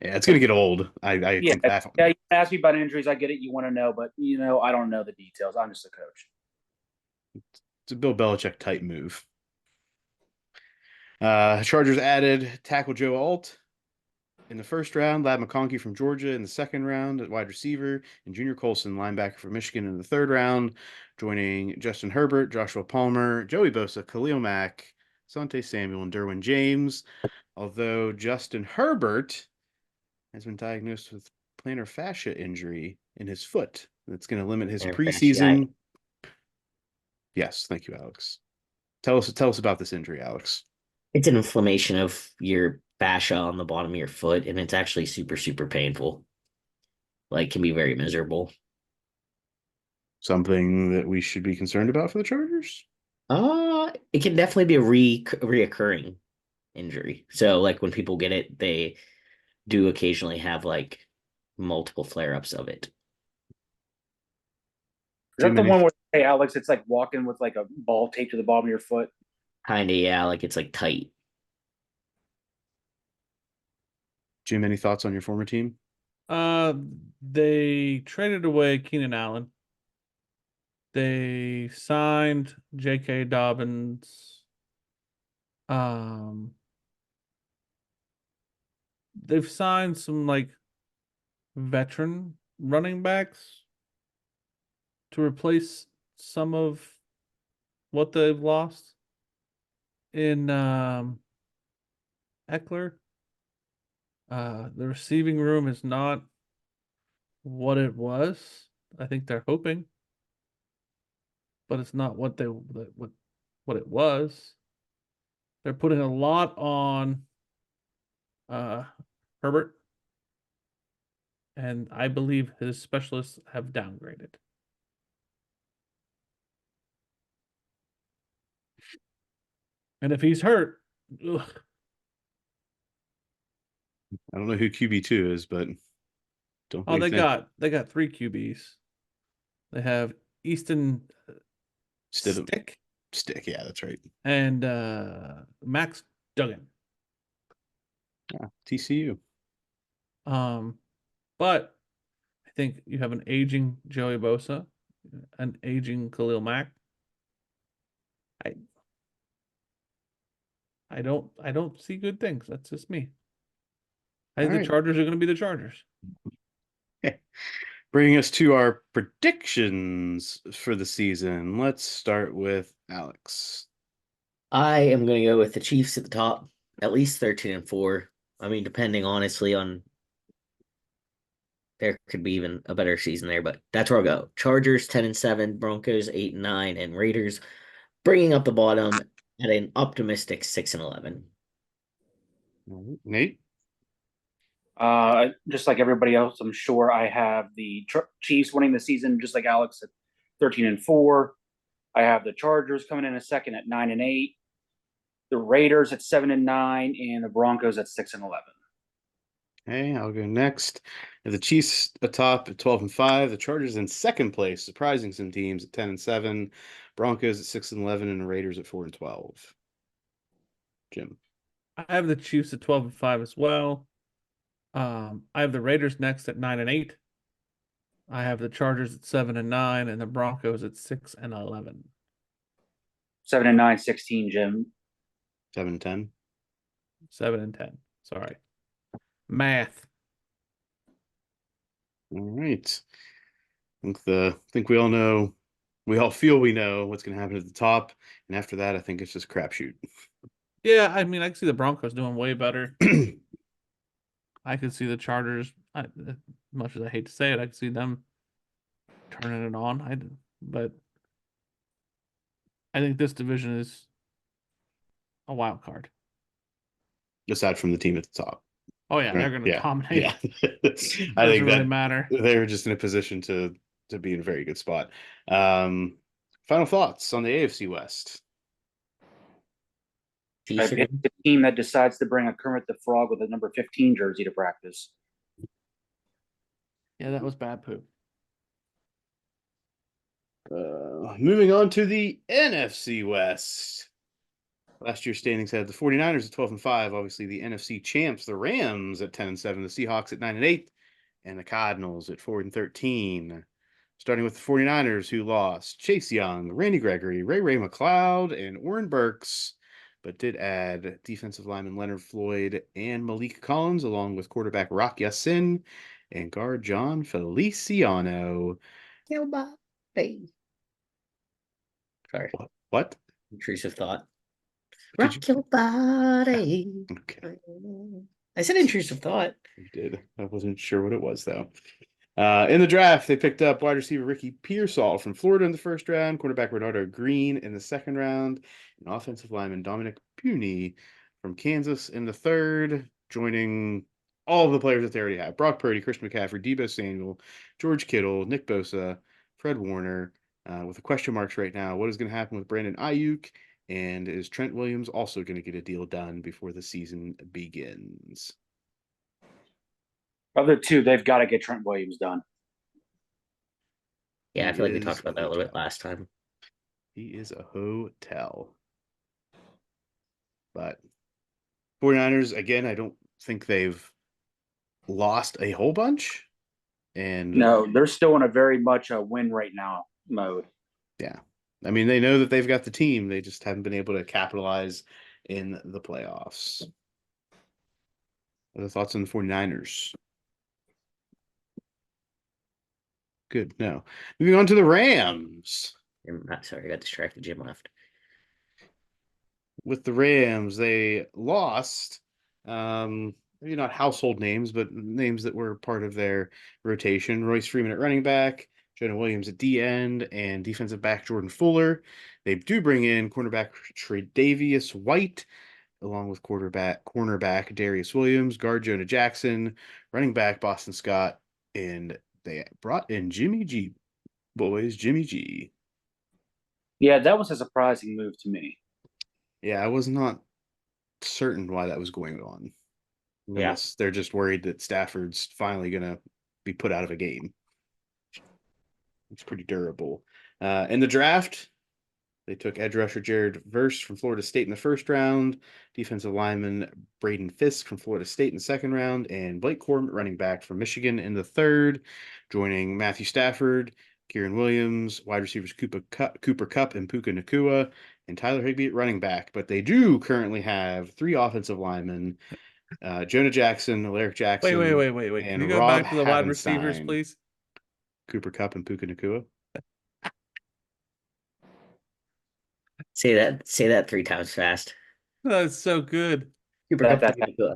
Yeah, it's gonna get old. I think that. Yeah, you ask me about injuries, I get it. You want to know, but I don't know the details. I'm just a coach. It's a Bill Belichick type move. Chargers added tackle Joe Alt in the 1st round, Ladd McConkey from Georgia in the 2nd round at wide receiver, and Junior Colson, linebacker from Michigan, in the 3rd round, joining Justin Herbert, Joshua Palmer, Joey Bosa, Khalil Mack, Asante Samuel, and Derwin James. Although Justin Herbert has been diagnosed with plantar fascia injury in his foot. That's going to limit his preseason. Yes, thank you, Alex. Tell us about this injury, Alex. It's an inflammation of your fascia on the bottom of your foot, and it's actually super, super painful. Can be very miserable. Something that we should be concerned about for the Chargers? It can definitely be reoccurring. injury. So like when people get it, they do occasionally have like multiple flare-ups of it. Is that the one where, hey, Alex, it's like walking with like a ball taped to the bottom of your foot? Kinda, yeah, like it's like tight. Jim, any thoughts on your former team? They traded away Keenan Allen. They signed J.K. Dobbins. Um, they've signed some like veteran running backs to replace some of what they've lost in Eckler. The receiving room is not what it was. I think they're hoping, but it's not what it was. They're putting a lot on Herbert, and I believe his specialists have downgraded. And if he's hurt, ugh, I don't know who QB2 is, but don't oh, think they got three QBs. They have Easton Stick Stick. Yeah, that's right. and Max Duggan. Yeah, TCU. But I think you have an aging Joey Bosa, an aging Khalil Mack. I don't see good things. That's just me. I think All the right. Chargers are going to be the Chargers. Bringing us to our predictions for the season. Let's start with Alex. I am gonna go with the Chiefs at the top, at least 13-4. I mean, depending honestly on there could be even a better season there, but that's where I'll go. Chargers 10-7, Broncos 8-9, and Raiders bringing up the bottom at an optimistic 6-11. Nate? Just like everybody else, I'm sure I have the Chiefs winning the season, just like Alex at 13-4. I have the Chargers coming in a second at 9-8, the Raiders at 7-9, and the Broncos at 6-11. Okay, I'll go next. The Chiefs atop at 12-5. The Chargers in second place, surprising some teams at 10-7. Broncos at 6-11, and the Raiders at 4-12. Jim. I have the Chiefs at 12-5 as well. I have the Raiders next at 9-8. I have the Chargers at 7-9, and the Broncos at 6-11. 7-9, 16, Jim. 7-10. 7-10. Sorry. Math. All right. I think we all know, we all feel we know what's going to happen at the top, and after that, I think it's just crapshoot. Yeah, I mean, I can see the Broncos doing way better. I could see the Chargers. As much as I hate to say it, I could see them turning it on. But I think this division is a wild card. Aside from the team at the top. Oh yeah, they're going to dominate. Yeah, I think Doesn't really that matter. they're just in a position to be in a very good spot. Final thoughts on the AFC West. I picked the team that decides to bring a Kermit the Frog with a number 15 jersey to practice. Yeah, that was bad poop. Moving on to the NFC West. Last year's standings had the 49ers at 12-5. Obviously, the NFC champs, the Rams at 10-7, the Seahawks at 9-8, and the Cardinals at 4-13. Starting with the 49ers, who lost Chase Young, Randy Gregory, Ray McLeod, and Oren Burks, but did add defensive lineman Leonard Floyd and Malik Collins, along with quarterback Rock Ya-Sin and guard John Feliciano. Hey. Sorry. What? Intrusive thought. Rock your body. Okay. I said intrusive thought. You did. I wasn't sure what it was, though. In the draft, they picked up wide receiver Ricky Pearsall from Florida in the first round, quarterback Bernardo Green in the second round, and offensive lineman Dominic Puni from Kansas in the third, joining all of the players that they already have. Brock Purdy, Christian McCaffrey, Deebo Samuel, George Kittle, Nick Bosa, Fred Warner, with the question marks right now. What is going to happen with Brandon Ayuk And is Trent Williams also going to get a deal done before the season begins? Of the two, they've got to get Trent Williams done. Yeah, I He feel like we is talked about a that a little bit hotel. last time. He is a hotel. But 49ers, again, I don't think they've lost a whole bunch. And No, they're still in a very much a win right now mode. yeah, I mean, they know that they've got the team. They just haven't been able to capitalize in the playoffs. What are the thoughts on the 49ers? Good. No. Moving on to the Rams. I'm not sorry, I got distracted. Jim left. With the Rams, they lost, maybe not household names, but names that were part of their rotation. Royce Freeman at running back, Jonah Williams at D end, and defensive back Jordan Fuller. They do bring in cornerback Tre'Davious White, along with cornerback Darius Williams, guard Jonah Jackson, running back Boston Scott, and they brought in Jimmy G. Jimmy G. Yeah, that was a surprising move to me. Yeah, I was not certain why that was going on. Yeah. Unless they're just worried that Stafford's finally going to be put out of a game. It's pretty durable. In the draft, they took edge rusher Jared Verse from Florida State in the first round, defensive lineman Braden Fisk from Florida State in the second round, and Blake Corum, running back from Michigan in the third, joining Matthew Stafford, Kieran Williams, wide receivers Cooper Kupp and Puka Nacua, and Tyler Higbee at running back. But they do currently have 3 offensive linemen, Jonah Jackson, Alaric Jackson, Wait. Can and you go Rob back to the wide receivers, Havenstein. please? Cooper Kupp and Puka Nacua. Say that 3 times fast. That's so good. Cooper Cup, Puka Nakua.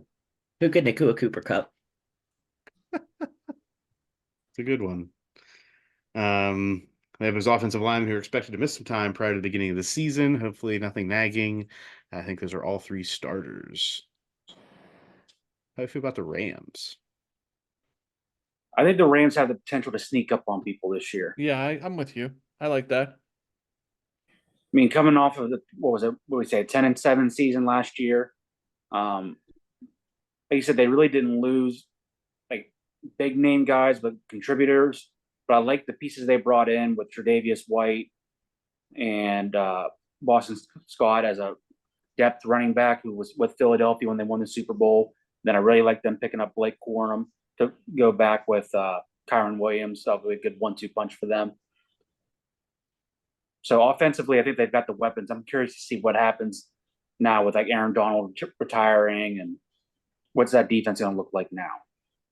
Puka Nakua, Cooper Cup. It's a good one. They have his offensive linemen who are expected to miss some time prior to the beginning of the season. Hopefully nothing nagging. I think those are all 3 starters. How do you feel about the Rams? I think the Rams have the potential to sneak up on people this year. Yeah, I'm with you. I like that. I mean, coming off of what we say, 10-7 season last year. Like you said, they really didn't lose like big name guys, but contributors. But I like the pieces they brought in with Tre'Davious White and Boston Scott as a depth running back who was with Philadelphia when they won the Super Bowl. Then I really like them picking up Blake Corum to go back with Kyron Williams. So that'll be a good 1-2 punch for them. So offensively, I think they've got the weapons. I'm curious to see what happens now with like Aaron Donald retiring and what's that defense going to look like now.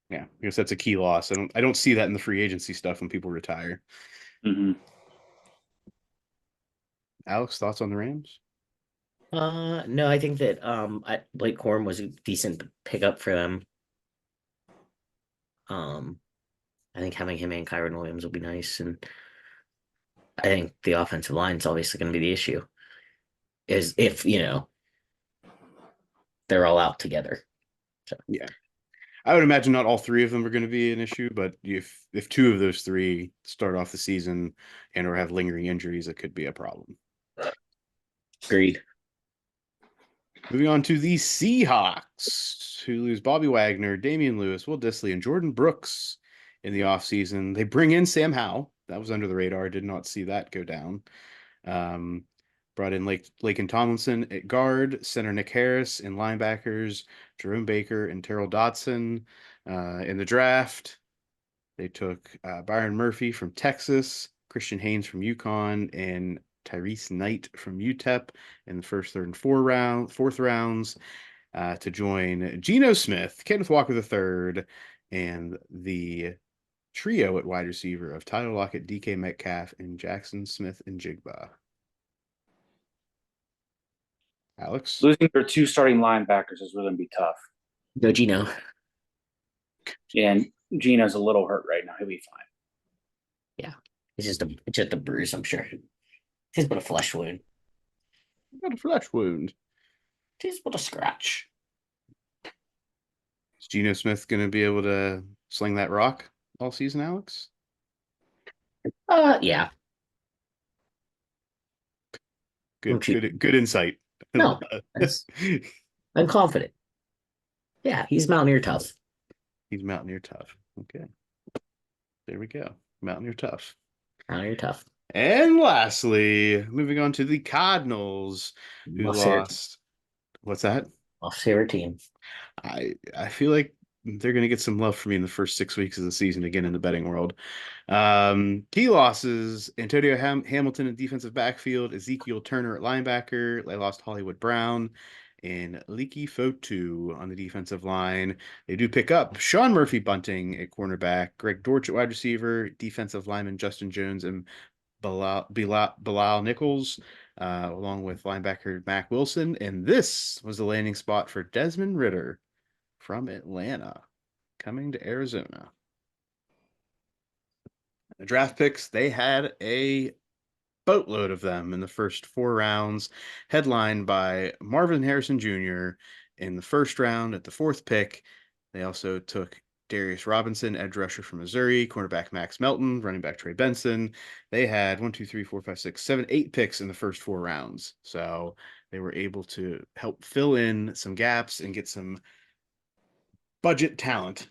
Yeah, I guess that's a key loss. I don't see that in the free agency stuff when people retire. Mm-hmm. Alex, thoughts on the Rams? No, I think that Blake Corum was a decent pickup for them. I think having him and Kyron Williams will be nice, and I think the offensive line is obviously going to be the issue. Is if they're all out together. So yeah, I would imagine not all 3 of them are going to be an issue, but if 2 of those 3 start off the season and or have lingering injuries, it could be a problem. Agreed. Moving on to the Seahawks, who lose Bobby Wagner, Damian Lewis, Will Dissly, and Jordan Brooks in the offseason. They bring in Sam Howell. That was under the radar. Did not see that go down. Brought in Laken Tomlinson at guard, center Nick Harris, and linebackers Jerome Baker and Terrell Dodson. In the draft, they took Byron Murphy from Texas, Christian Haynes from UConn, and Tyrese Knight from UTEP in the first, third, and fourth rounds to join Geno Smith, Kenneth Walker III, and the trio at wide receiver of Tyler Lockett, DK Metcalf, and Jackson Smith and Jigba. Alex? Losing their 2 starting linebackers is really going to be tough. Go Gino. And Geno's a little hurt right now. He'll be fine. Yeah, it's just a bruise, I'm sure. It's but a flesh wound. Got a flesh wound. It's but a scratch. Is Geno Smith going to be able to sling that rock all season, Alex? Yeah. Good insight. No, I'm confident. Yeah, he's Mountaineer tough. He's Mountaineer tough. Okay. There we go. Mountaineer tough. Mountaineer tough. And lastly, moving on to the Cardinals, who lost. What's that? Muff's favorite team. I feel like they're going to get some love from me in the first 6 weeks of the season again in the betting world. Key losses: Antonio Hamilton in defensive backfield, Ezekiel Turner at linebacker. They lost Hollywood Brown and Leaky Fotu on the defensive line. They do pick up Sean Murphy Bunting at cornerback, Greg Dortch at wide receiver, defensive lineman Justin Jones and Bilal Nichols, along with linebacker Mac Wilson. And this was the landing spot for Desmond Ridder from Atlanta coming to Arizona. The draft picks, they had a boatload of them in the first 4 rounds, headlined by Marvin Harrison Jr. in the first round at the 4th pick. They also took Darius Robinson, edge rusher from Missouri, cornerback Max Melton, running back Trey Benson. They had 1, 2, 3, 4, 5, 6, 7, 8 picks in the first 4 rounds. So they were able to help fill in some gaps and get some budget talent,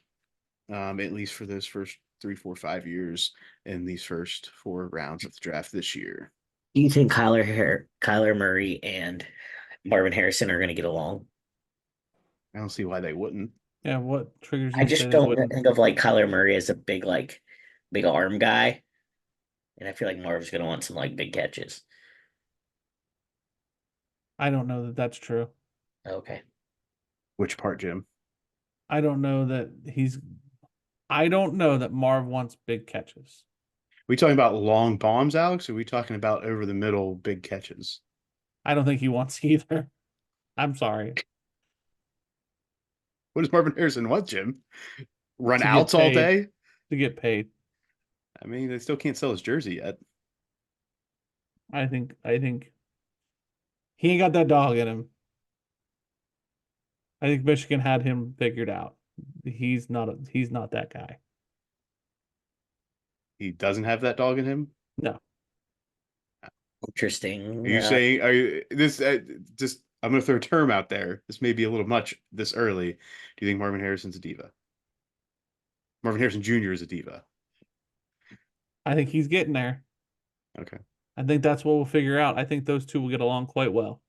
at least for those first 3, 4, 5 years in these first 4 rounds of the draft this year. Do you think Kyler Murray and Marvin Harrison are going to get along? I don't see why they wouldn't. Yeah, what triggers you I to say just they don't wouldn't? think of like Kyler Murray as a big arm guy, and I feel like Marv's going to want some like big catches. I don't know that that's true. Okay. Which part, Jim? I don't know that Marv wants big catches. We talking about long bombs, Alex? Or are we talking about over the middle big catches? I don't think he wants either. I'm sorry. What does Marvin Harrison want, Jim? Run To get outs all paid. day? To get paid. I mean, they still can't sell his jersey yet. I think he ain't got that dog in him. I think Michigan had him figured out. He's not that guy. He doesn't have that dog in him? No. Interesting. Are you saying, just, I'm going to throw a term out there. This may be a little much this early. Do you think Marvin Harrison's a diva? Marvin Harrison Jr. is a diva. I think he's getting there. Okay. I think that's what we'll figure out. I think those two will get along quite well.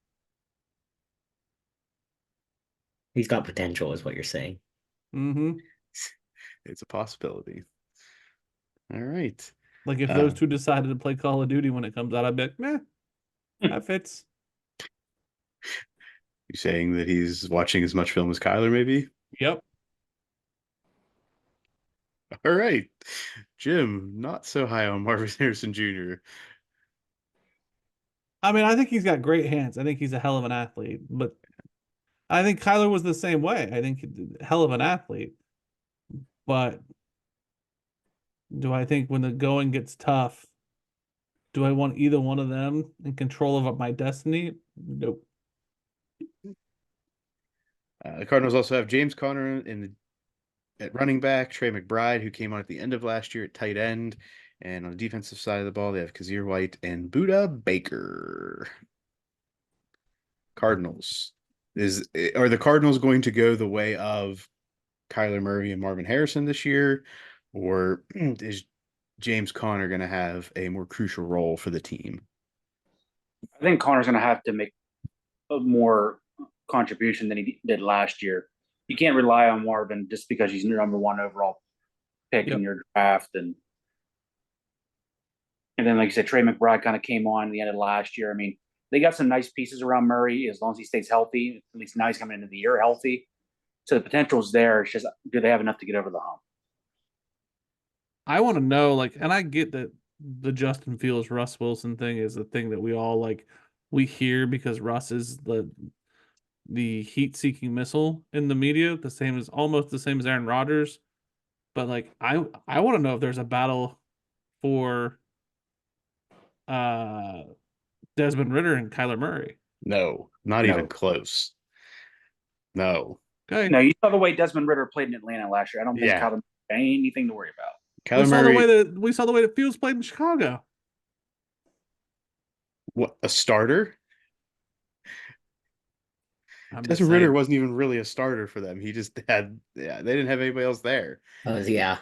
He's got potential, is what you're saying. Mm-hmm. It's a possibility. All right. Like if those two decided to play Call of Duty when it comes out, I'd be like, meh, that fits. You saying that he's watching as much film as Kyler, maybe? Yep. All right. Jim, not so high on Marvin Harrison Jr. I mean, I think he's got great hands. I think he's a hell of an athlete, but I think Kyler was the same way. I think hell of an athlete. But do I think when the going gets tough, do I want either one of them in control of my destiny? Nope. The Cardinals also have James Conner at running back, Trey McBride, who came on at the end of last year at tight end. And on the defensive side of the ball, they have Kazir White and Buda Baker. Cardinals. Are the Cardinals going to go the way of Kyler Murray and Marvin Harrison this year? Or is James Conner going to have a more crucial role for the team? I think Connor's going to have to make a more contribution than he did last year. You can't rely on Marvin just because he's your number 1 overall pick in your draft. And then, like you said, Trey McBride kind of came on at the end of last year. I mean, they got some nice pieces around Murray as long as he stays healthy. At least now he's coming into the year healthy. So the potential's there. It's just, do they have enough to get over the hump? I want to know, and I get that the Justin Fields, Russ Wilson thing is the thing that we all we hear because Russ is the heat-seeking missile in the media, almost the same as Aaron Rodgers. But I want to know if there's a battle for Desmond Ridder and Kyler Murray. No, not even close. No. Okay. No, you saw the way Desmond Ridder played in Atlanta last year. I don't think Kyler Murray had anything to worry about. We saw the way that Fields played in Chicago. What, a starter? I'm just Desmond Ritter saying. wasn't even really a starter for them. He just had, they didn't have anybody else there. Yeah.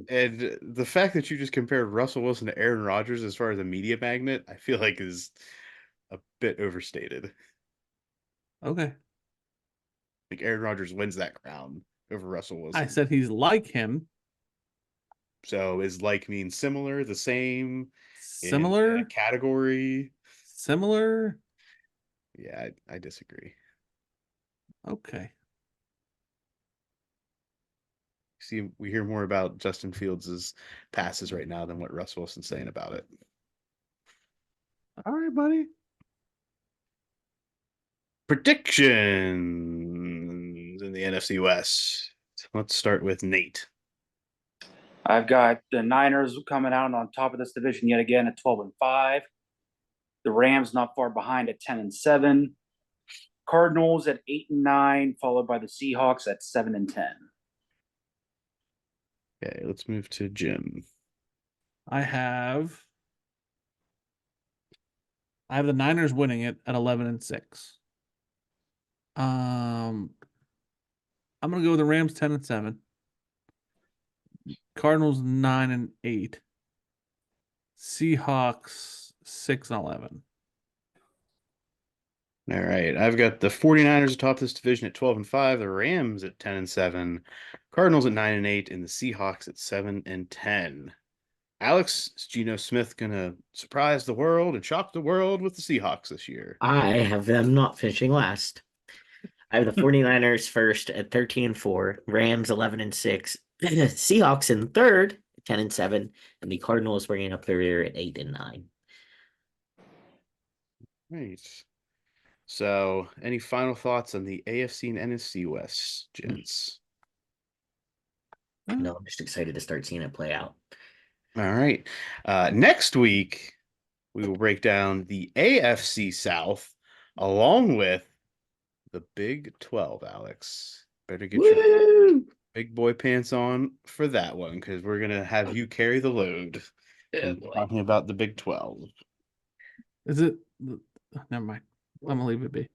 And the fact that you just compared Russell Wilson to Aaron Rodgers as far as a media magnet, I feel like is a bit overstated. Okay. Like Aaron Rodgers wins that crown over Russell Wilson. I said he's like him. So is like mean similar, the same, in a Similar. category? Similar. Yeah, I disagree. Okay. See, we hear more about Justin Fields' passes right now than what Russ Wilson's saying about it. All right, buddy. Predictions in the NFC West. Let's start with Nate. I've got the Niners coming out on top of this division yet again at 12-5. The Rams not far behind at 10-7. Cardinals at 8-9, followed by the Seahawks at 7-10. Okay, let's move to Jim. I have the Niners winning it at 11-6. I'm gonna go with the Rams 10-7. Cardinals 9-8. Seahawks 6-11. All right, I've got the 49ers atop this division at 12-5, the Rams at 10-7, Cardinals at 9-8, and the Seahawks at 7-10. Alex, is Geno Smith gonna surprise the world and shock the world with the Seahawks this year? I have them not finishing last. I have the 49ers first at 13-4, Rams 11-6, Seahawks in third, 10-7, and the Cardinals bringing up the rear at 8-9. Right. So, any final thoughts on the AFC and NFC West, gents? No, I'm just excited to start seeing it play out. All right. Next week, we will break down the AFC South along with the Big 12, Alex. Better get your big boy pants on for that one because we're going to have you carry the load. Talking about the Big 12. Is it? Never mind. I'm gonna leave it be.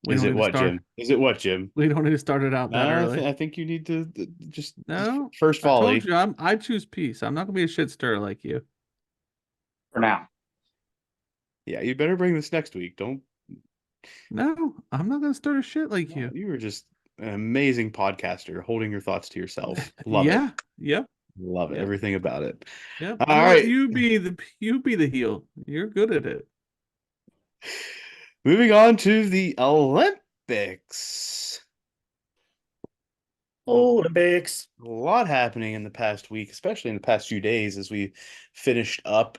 Is it what, Jim? Is it what, Jim? We don't need to start it out that early. I think you need to just No. first volley. I told you I choose peace. I'm not gonna be a shit stirrer like you. For now. Yeah, you better bring this next week. Don't. No, I'm not gonna stir shit like you. You were just an amazing podcaster, holding your thoughts to yourself. Love it. Yeah. Yep. Love it. Yep. Everything about it. Yep. All right. You be the heel. You're good at it. Moving on to the Olympics. Olympics. A lot happening in the past week, especially in the past few days as we finished up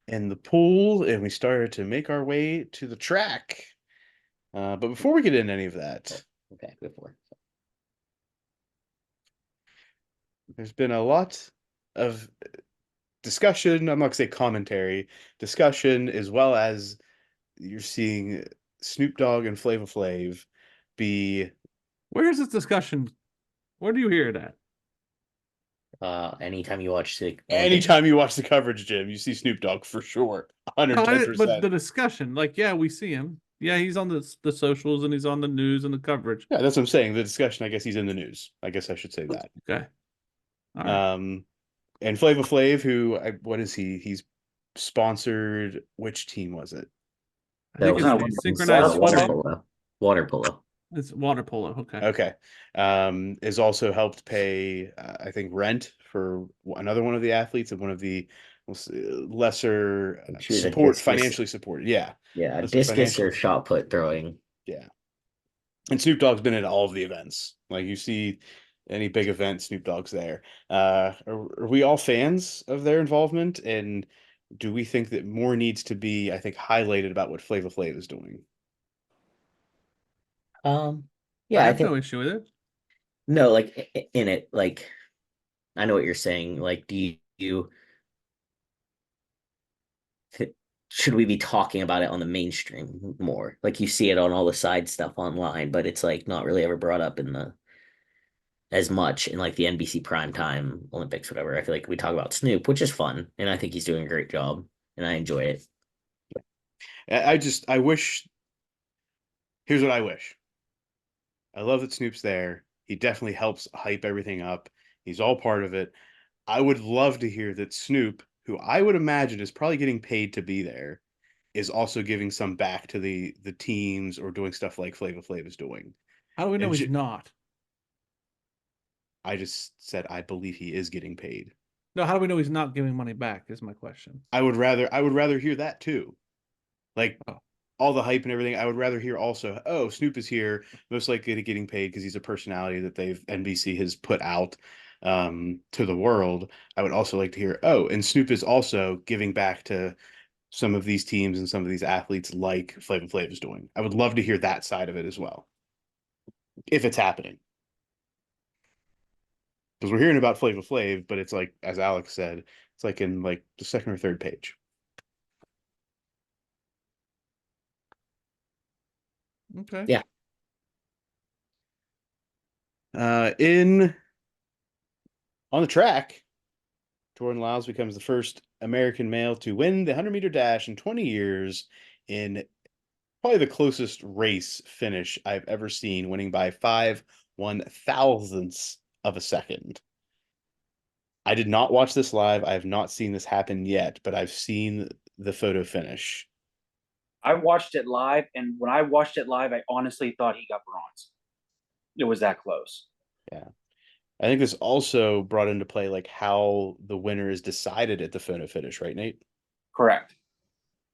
in the pool and we started to make our way to the track. But before we get into any of that, Okay, before. there's been a lot of discussion, I'm not gonna say commentary, discussion, as well as you're seeing Snoop Dogg and Flava Flav be. Where's this discussion? Where do you hear it at? Anytime you watch the coverage, Jim, you see Snoop Dogg for sure. 110%. But the discussion, like, yeah, we see him. Yeah, he's on the socials and he's on the news and the coverage. Yeah, that's what I'm saying. The discussion, I guess he's in the news. I guess I should say that. Okay. All right. And Flava Flav, what is he? He's sponsored. Which team was it? I think it's synchronized water polo. It's water polo. Okay. Okay. Has also helped pay, I think, rent for another one of the athletes and one of the lesser financially supported. Yeah. Yeah, discus or shot put throwing. Yeah. And Snoop Dogg's been at all of the events. Like you see any big event, Snoop Dogg's there. Are we all fans of their involvement? And do we think that more needs to be, I think, highlighted about what Flava Flav is doing? Yeah, I have no issue with it. No, like in it, like I know what you're saying. Like, do you should we be talking about it on the mainstream more? Like you see it on all the side stuff online, but it's like not really ever brought up in the as much in like the NBC primetime Olympics, whatever. I feel like we talk about Snoop, which is fun, and I think he's doing a great job, and I enjoy it. I wish Here's what I wish. I love that Snoop's there. He definitely helps hype everything up. He's all part of it. I would love to hear that Snoop, who I would imagine is probably getting paid to be there, is also giving some back to the teams or doing stuff like Flava Flav is doing. How do we know And he's not? I just said I believe he is getting paid. No, how do we know he's not giving money back? Is my question. I would rather hear that too. Like Oh. all the hype and everything. I would rather hear also, oh, Snoop is here, most likely getting paid because he's a personality that NBC has put out to the world. I would also like to hear, oh, and Snoop is also giving back to some of these teams and some of these athletes like Flava Flav is doing. I would love to hear that side of it as well, if it's happening. Because we're hearing about Flava Flav, but it's like, as Alex said, it's like in like the second or third page. Okay. Yeah. On the track, Jordan Lyles becomes the first American male to win the 100-meter dash in 20 years in probably the closest race finish I've ever seen, winning by 5/1000ths of a second. I did not watch this live. I have not seen this happen yet, but I've seen the photo finish. I watched it live, and when I watched it live, I honestly thought he got bronze. It was that close. Yeah. I think this also brought into play like how the winner is decided at the photo finish, right, Nate? Correct.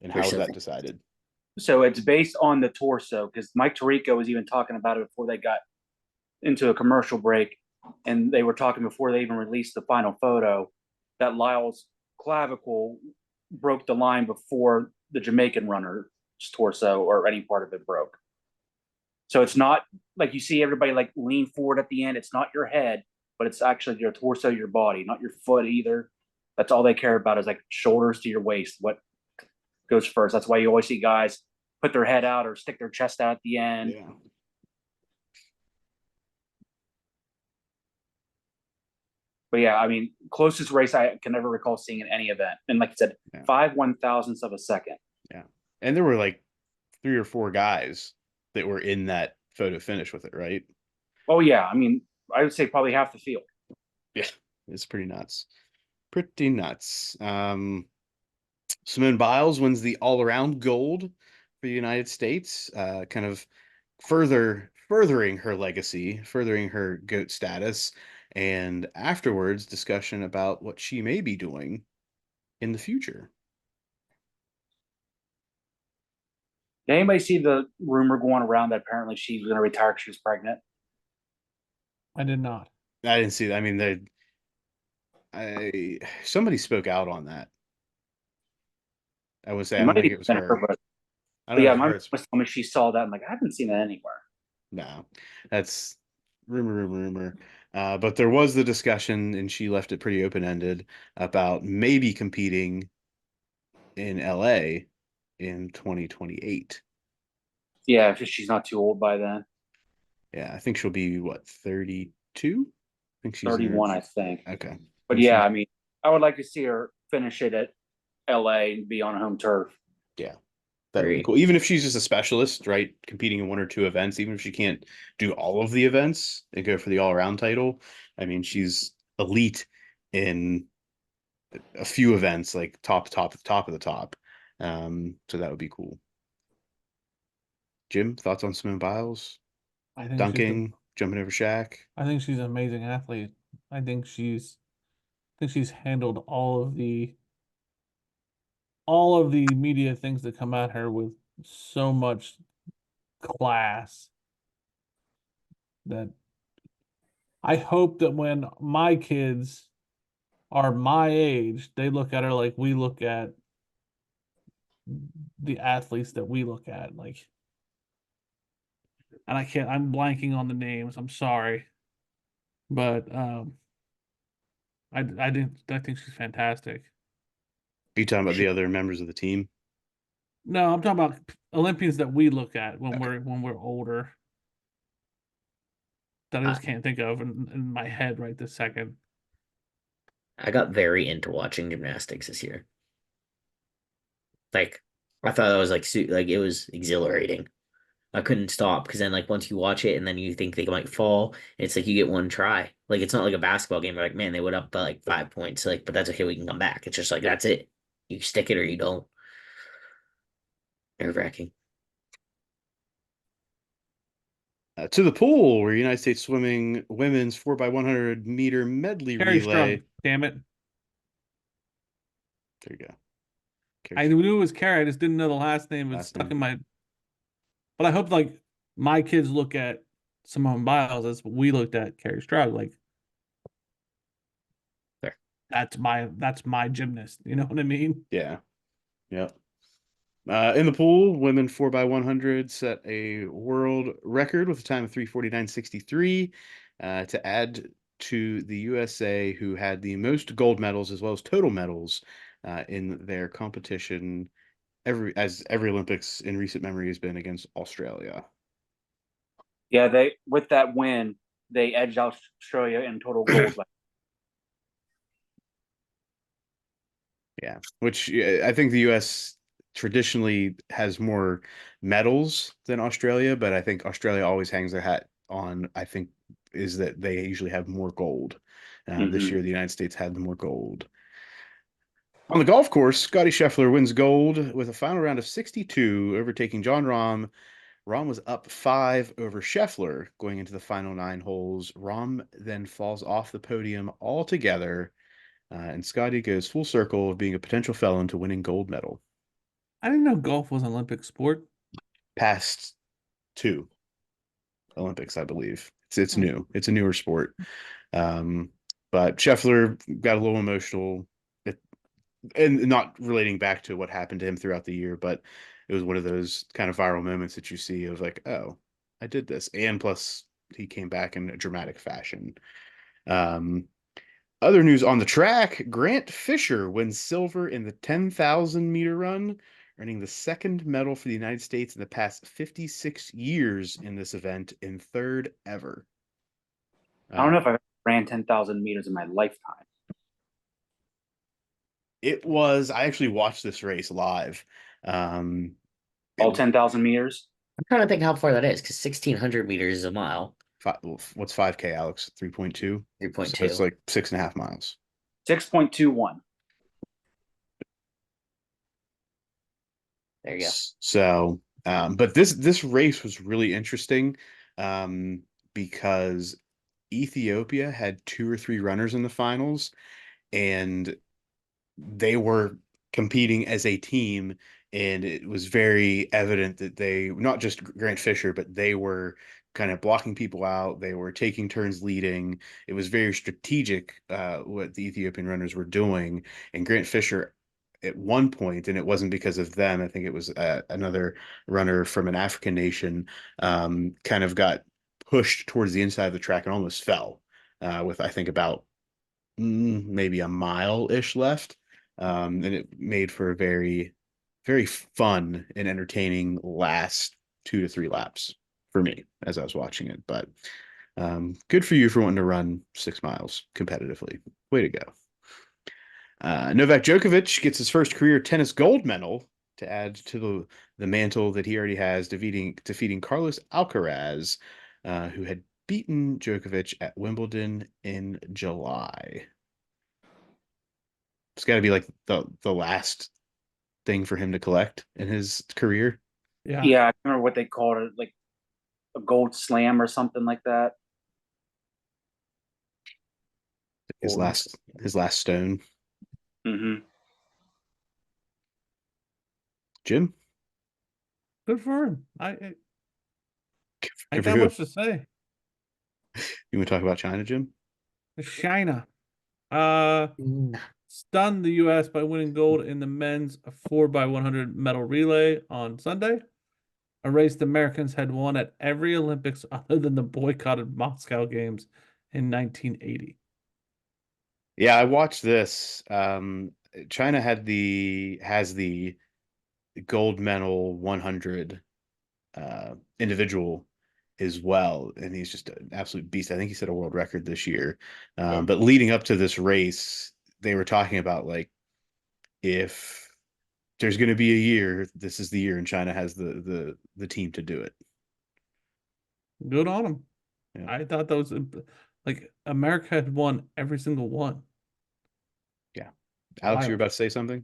And For how is sure. that decided? So it's based on the torso, because Mike Tirico was even talking about it before they got into a commercial break, and they were talking before they even released the final photo that Lyle's clavicle broke the line before the Jamaican runner's torso or any part of it broke. So it's not like you see everybody like lean forward at the end. It's not your head, but it's actually your torso, your body, not your foot either. That's all they care about is like shoulders to your waist. What goes first? That's why you always see guys put their head out or stick their chest out at the end. Yeah. But yeah, I mean, closest race I can ever recall seeing in any event. And like I said, Yeah. 5/1000ths of a second. Yeah. And there were like 3 or 4 guys that were in that photo finish with it, right? Oh yeah. I mean, I would say probably half the field. Yeah. It's pretty nuts. Pretty nuts. Simone Biles wins the all-around gold for the United States, kind of furthering her legacy, furthering her GOAT status, and afterwards discussion about what she may be doing in the future. Did anybody see the rumor going around that apparently she's going to retire because she was pregnant? I did not. I didn't see that. I mean, somebody spoke out on that. I would say I don't think it was her. I don't know yeah, if my her. mom was telling me she saw that. I'm like, I haven't seen that anywhere. No, that's rumor. But there was the discussion, and she left it pretty open-ended about maybe competing in LA in 2028. Yeah, if she's not too old by then. Yeah, I think she'll be what, 32? I think she's 31, I think. Okay. But yeah, I mean, I would like to see her finish it at LA and be on home turf. Yeah. That'd be cool. Even if she's just a specialist, right? Competing in 1 or 2 events, even if she can't do all of the events and go for the all-around title. I mean, she's elite in a few events, like top of the top. So that would be cool. Jim, thoughts on Simone Biles? I think Dunking, jumping over Shaq. I think she's an amazing athlete. I think she's handled all of the media things that come at her with so much class that I hope that when my kids are my age, they look at her like we look at the athletes that we look at. Like, and I'm blanking on the names. I'm sorry. But I think she's fantastic. Are you talking about the other members of the team? No, I'm talking about Olympians that we look at when we're older. That I just can't think of in my head right this second. I got very into watching gymnastics this year. Like, I thought that was like it was exhilarating. I couldn't stop because then like once you watch it and then you think they might fall, it's like you get one try. Like it's not like a basketball game where like, man, they went up by like 5 points. Like, but that's okay, we can come back. It's just like that's it. You stick it or you don't. Nerve-wracking. To the pool, where United States swimming women's 4x100 meter medley Carrie relay. Strug, damn it. There you go. I knew it was Carrie. I just didn't know the last name. It was Last stuck name. in my. But I hope like my kids look at Simone Biles as we looked at Carrie Strug. Like Fair. that's my gymnast. You know what I mean? Yeah. Yep. In the pool, women 4x100 set a world record with a time of 3:49.63 to add to the USA, who had the most gold medals as well as total medals in their competition. Every Olympics in recent memory has been against Australia. Yeah, they with that win, they edged Australia in total gold. Yeah, which I think the US traditionally has more medals than Australia, but I think Australia always hangs their hat on, I think, is that they usually have more gold. This year, the United States had more gold. On the golf course, Scotty Scheffler wins gold with a final round of 62, overtaking John Rahm. Rahm was up 5 over Scheffler going into the final 9 holes. Rahm then falls off the podium altogether, and Scotty goes full circle of being a potential felon to winning gold medal. I didn't know golf was an Olympic sport. Past 2 Olympics, I believe. It's new. It's a newer sport. But Scheffler got a little emotional, and not relating back to what happened to him throughout the year, but it was one of those kind of viral moments that you see of like, oh, I did this. And plus, he came back in a dramatic fashion. Um, Other news on the track, Grant Fisher wins silver in the 10,000-meter run, earning the second medal for the United States in the past 56 years in this event, and third ever. I don't know if I've ever ran 10,000 meters in my lifetime. I actually watched this race live. All 10,000 meters? I'm trying to think how far that is because 1,600 meters is a mile. What's 5K, Alex? 3.2? 3.2. So it's like 6.5 miles. 6.21. There you go. So, but this race was really interesting because Ethiopia had 2 or 3 runners in the finals, and they were competing as a team, and it was very evident that they, not just Grant Fisher, but they were kind of blocking people out. They were taking turns leading. It was very strategic what the Ethiopian runners were doing. And Grant Fisher, at one point, and it wasn't because of them, I think it was another runner from an African nation, kind of got pushed towards the inside of the track and almost fell with, I think, about maybe a mile-ish left. And it made for a very, very fun and entertaining last 2 to 3 laps for me as I was watching it. But good for you for wanting to run 6 miles competitively. Way to go. Novak Djokovic gets his first career tennis gold medal to add to the mantle that he already has, defeating Carlos Alcaraz, who had beaten Djokovic at Wimbledon in July. It's got to be like the last thing for him to collect in his career. Yeah. Yeah, I remember what they called it, like a gold slam or something like that. His last stone. Mm-hmm. Jim, Good for him. I good for got who? much to say. You want to talk about China, Jim? China. Stunned the U.S. by winning gold in the men's 4x100 medal relay on Sunday. A race the Americans had won at every Olympics other than the boycotted Moscow Games in 1980. Yeah, I watched this. China has the gold medal 100 individual as well, and he's just an absolute beast. I think he set a world record this year. But leading up to this race, they were talking about like, if there's going to be a year, this is the year, and China has the team to do it. Good on them. Yeah. I thought that was like America had won every single one. Alex, you were Wild. about to say something?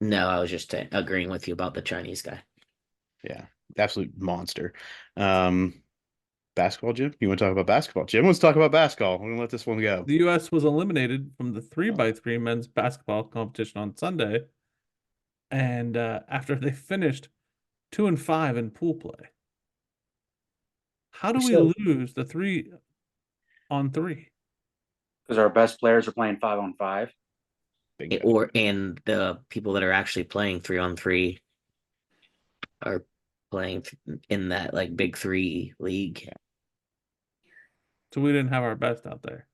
No, I was just agreeing with you about the Chinese guy. Yeah, absolute monster. Basketball, Jim? You want to talk about basketball? Jim wants to talk about basketball. We're gonna let this one go. The U.S. was eliminated from the 3x3 men's basketball competition on Sunday, and after they finished 2-5 in pool play. How do we So- lose the 3-on-3? Because our best players are playing 5-on-5. Bingo. And the people that are actually playing 3-on-3 are playing in that like big three league. So we didn't have our best out there.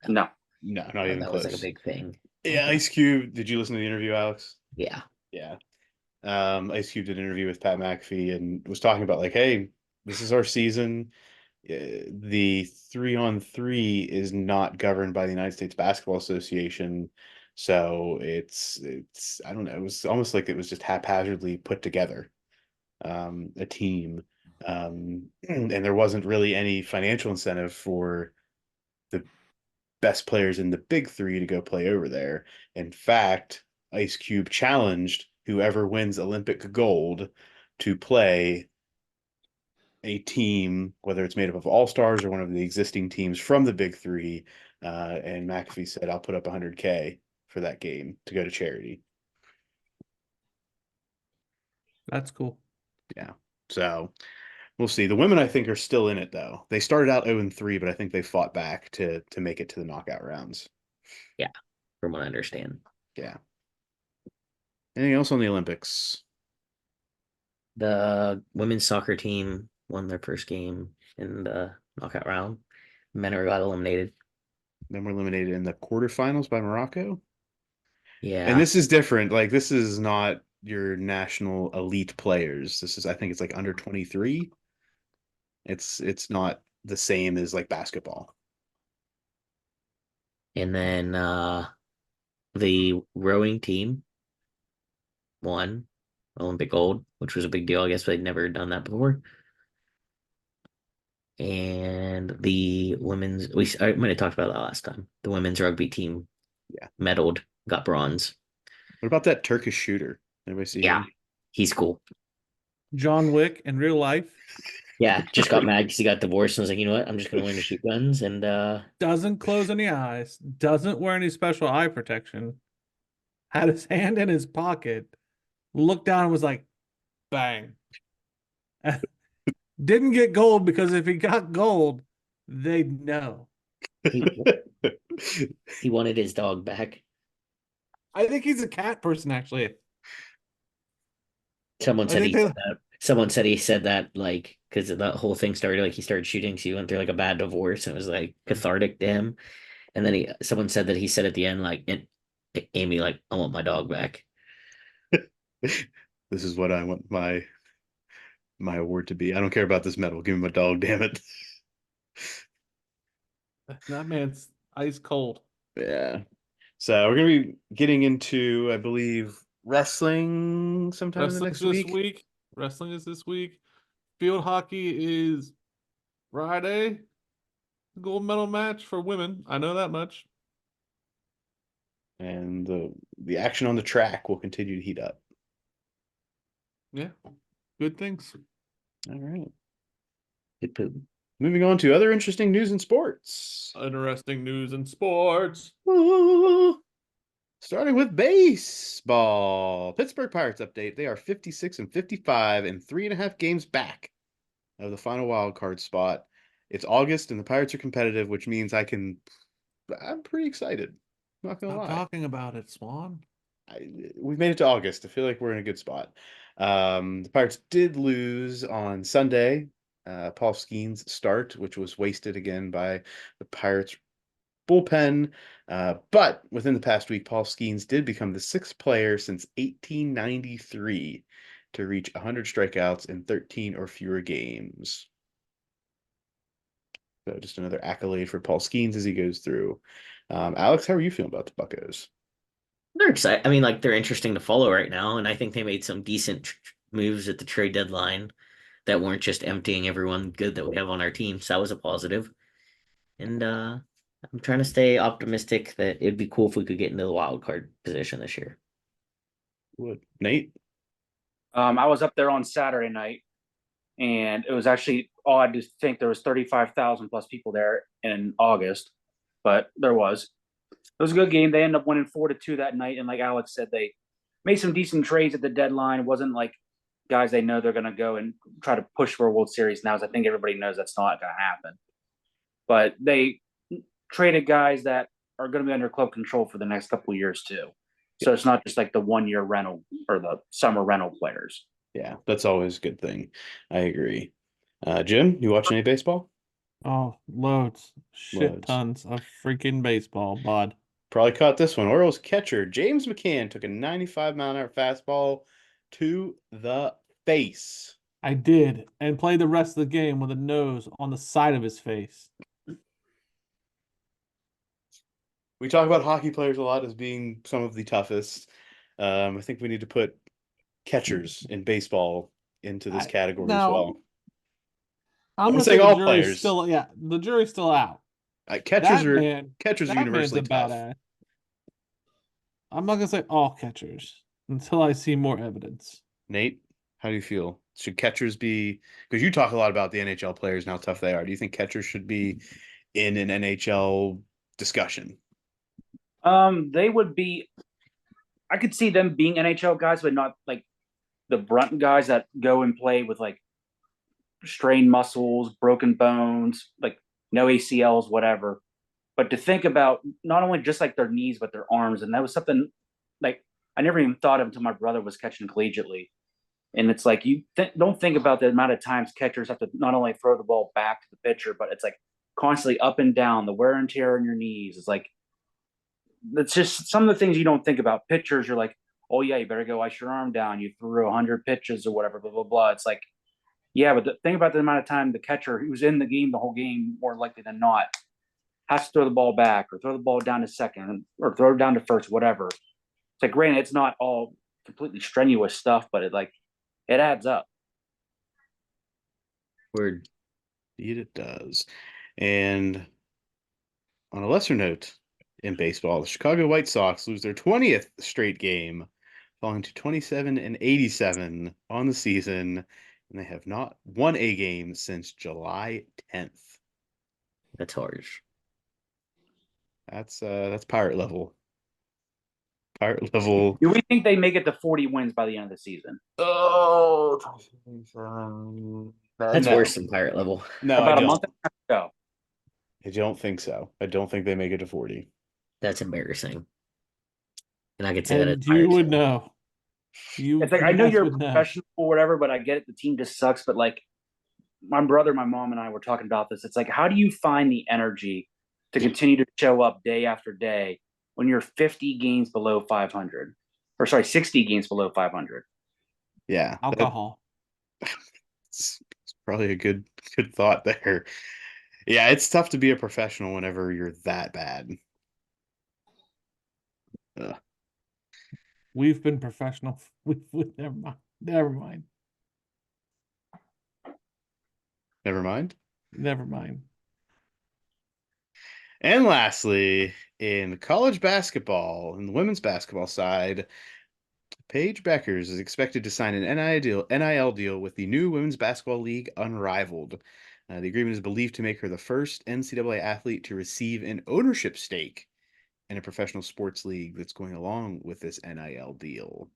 No. No, not And even that close. was like a big thing. Yeah, Ice Cube. Did you listen to the interview, Alex? Yeah. Yeah. Ice Cube did an interview with Pat McAfee and was talking about like, hey, this is our season. The 3-on-3 is not governed by the United States Basketball Association. So it's I don't know, it was almost like it was just haphazardly put together, a team. And there wasn't really any financial incentive for the best players in the big three to go play over there. In fact, Ice Cube challenged whoever wins Olympic gold to play a team, whether it's made up of all stars or one of the existing teams from the big three. And McAfee said, I'll put up 100K for that game to go to charity. That's cool. Yeah. So we'll see. The women, I think, are still in it, though. They started out 0-3, but I think they fought back to make it to the knockout rounds. Yeah. From what I understand. Yeah. Anything else on the Olympics? The women's soccer team won their first game in the knockout round. Men got eliminated. Then we're eliminated in the quarterfinals by Morocco. Yeah. And this is different. Like, this is not your national elite players. This is, I think it's like under 23. It's not the same as like basketball. And then the rowing team won Olympic gold, which was a big deal. I guess they'd never done that before. And the women's, I might have talked about that last time. The women's rugby team, Yeah, medaled, got bronze. What about that Turkish shooter? Anybody see Yeah, him? he's cool. John Wick in real life Yeah, just got mad because he got divorced and was like, you know what? I'm just gonna learn to shoot guns. And doesn't close any eyes, doesn't wear any special eye protection, had his hand in his pocket, looked down and was like, bang. Didn't get gold because if he got gold, they'd know. he wanted his dog back. I think he's a cat person, actually. Someone I said think he they- said that. Someone said he said that like because that whole thing started like he started shooting, so he went through like a bad divorce and it was like cathartic to him. And then someone said that he said at the end like, Amy, like, I want my dog back. This is what I want my award to be. I don't care about this medal. Give me my dog, damn it. that man's ice cold. Yeah. So we're gonna be getting into, I believe, wrestling sometime in the Wrestling's next this week. week. Wrestling is this week. Field hockey is Friday. Gold medal match for women. I know that much. And the action on the track will continue to heat up. Yeah. Good things. All right. Good poop. Moving on to other interesting news in sports. Interesting news in sports. Starting with baseball. Pittsburgh Pirates update. They are 56-55 and 3.5 games back of the final wild card spot. It's August and the Pirates are competitive, which means I'm pretty excited. Not gonna Stop lie. talking about it, Swan. We've made it to August. I feel like we're in a good spot. The Pirates did lose on Sunday. Paul Skeens' start, which was wasted again by the Pirates bullpen. But within the past week, Paul Skeens did become the 6th player since 1893 to reach 100 strikeouts in 13 or fewer games. So just another accolade for Paul Skeens as he goes through. Alex, how are you feeling about the Buccos? They're excited. I mean, like they're interesting to follow right now, and I think they made some decent moves at the trade deadline that weren't just emptying everyone good that we have on our team. So that was a positive. And I'm trying to stay optimistic that it'd be cool if we could get into the wild card position this year. What, Nate? I was up there on Saturday night, and it was actually odd to think there was 35,000 plus people there in August, but there was. It was a good game. They ended up winning 4-2 that night, and like Alex said, they made some decent trades at the deadline. It wasn't like guys they know they're going to go and try to push for a World Series now. I think everybody knows that's not going to happen. But they traded guys that are going to be under club control for the next couple of years too. So it's not just like the 1 year rental or the summer rental players. Yeah, that's always a good thing. I agree. Jim, you watching any baseball? Oh, loads. Shit tons of freaking baseball, bud. Probably caught this one. Orioles catcher James McCann took a 95-mile-an-hour fastball to the face. I did, and played the rest of the game with a nose on the side of his face. We talk about hockey players a lot as being some of the toughest. I think we need to put catchers in baseball into this category as well. I'm not saying saying all all players. players. The jury's still out. Catchers are That universally man's a tough. badass. I'm not gonna say all catchers until I see more evidence. Nate, how do you feel? Should catchers be, because you talk a lot about the NHL players and how tough they are. Do you think catchers should be in an NHL discussion? They would be. I could see them being NHL guys, but not like the brunt guys that go and play with like strained muscles, broken bones, like no ACLs, whatever. But to think about not only just like their knees, but their arms, and that was something like I never even thought of until my brother was catching collegiately. And it's like you don't think about the amount of times catchers have to not only throw the ball back to the pitcher, but it's like constantly up and down, the wear and tear on your knees. It's like it's just some of the things you don't think about. Pitchers, you're like, oh yeah, you better go ice your arm down. You threw 100 pitches or whatever, blah blah blah. It's like, yeah, but think about the amount of time the catcher who's in the game the whole game, more likely than not, has to throw the ball back or throw the ball down to second or throw it down to first, whatever. It's like, granted, it's not all completely strenuous stuff, but it adds up. Word. Indeed, it does. And on a lesser note, in baseball, the Chicago White Sox lose their 20th straight game, falling to 27-87 on the season, and they have not won a game since July 10th. That's harsh. That's pirate level. Pirate level. Do we think they make it to 40 wins by the end of the season? Oh, that's worse than pirate level. No, about a month and a half ago. I don't think so. I don't think they make it to 40. That's embarrassing. And I could say that you would know. It's like I know you're a professional or whatever, but I get it. The team just sucks. But like my brother, my mom, and I were talking about this. It's like, how do you find the energy to continue to show up day after day when you're 50 games below 500? Or sorry, 60 games below 500. Yeah. Alcohol. It's probably a good thought there. Yeah, it's tough to be a professional whenever you're that bad. We've been professional. Never mind. Never mind. Never mind. Never mind. And lastly, in college basketball, in the women's basketball side, Paige Beckers is expected to sign an NIL deal with the new Women's Basketball League Unrivaled. The agreement is believed to make her the first NCAA athlete to receive an ownership stake in a professional sports league that's going along with this NIL deal.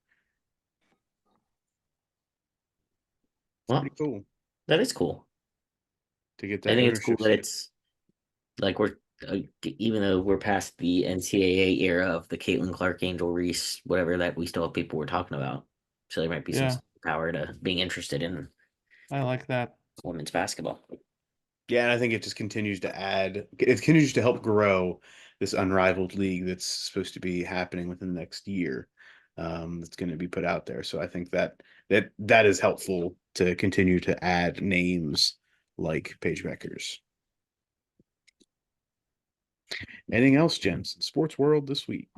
Well, pretty cool. That is cool. To get that, I think it's cool that it's like we're even though we're past the NCAA era of the Caitlin Clark, Angel Reese, whatever, that we still have people we're talking about. So there might be some power to being interested in. I like that. Women's basketball. Yeah, and I think it just continues to it continues to help grow this unrivaled league that's supposed to be happening within the next year. That's going to be put out there. So I think that is helpful to continue to add names like Paige Beckers. Anything else, gents, in sports world this week?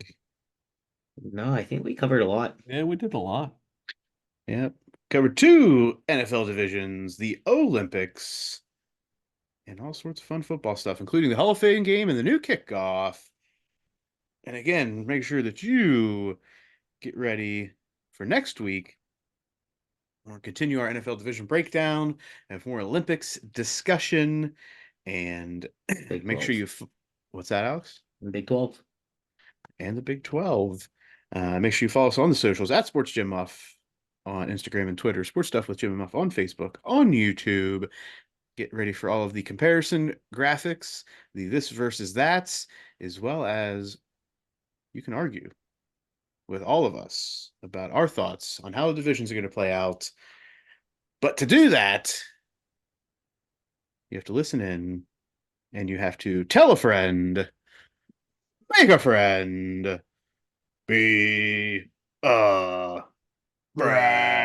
No, I think we covered a lot. Yeah, we did a lot. Yep. covered 2 NFL divisions, the Olympics, and all sorts of fun football stuff, including the Hall of Fame game and the new kickoff. And again, make sure that you get ready for next week. We'll continue our NFL division breakdown, have more Olympics discussion, and make sure you. What's that, Alex? Big 12. And the Big 12. Make sure you follow us on the socials at Sports Jim Muff on Instagram and Twitter, Sports Stuff with Jim and Muff on Facebook, on YouTube. Get ready for all of the comparison graphics, the this versus that's, as well as you can argue with all of us about our thoughts on how the divisions are going to play out. But to do that, you have to listen in and you have to tell a friend, make a friend, be a friend.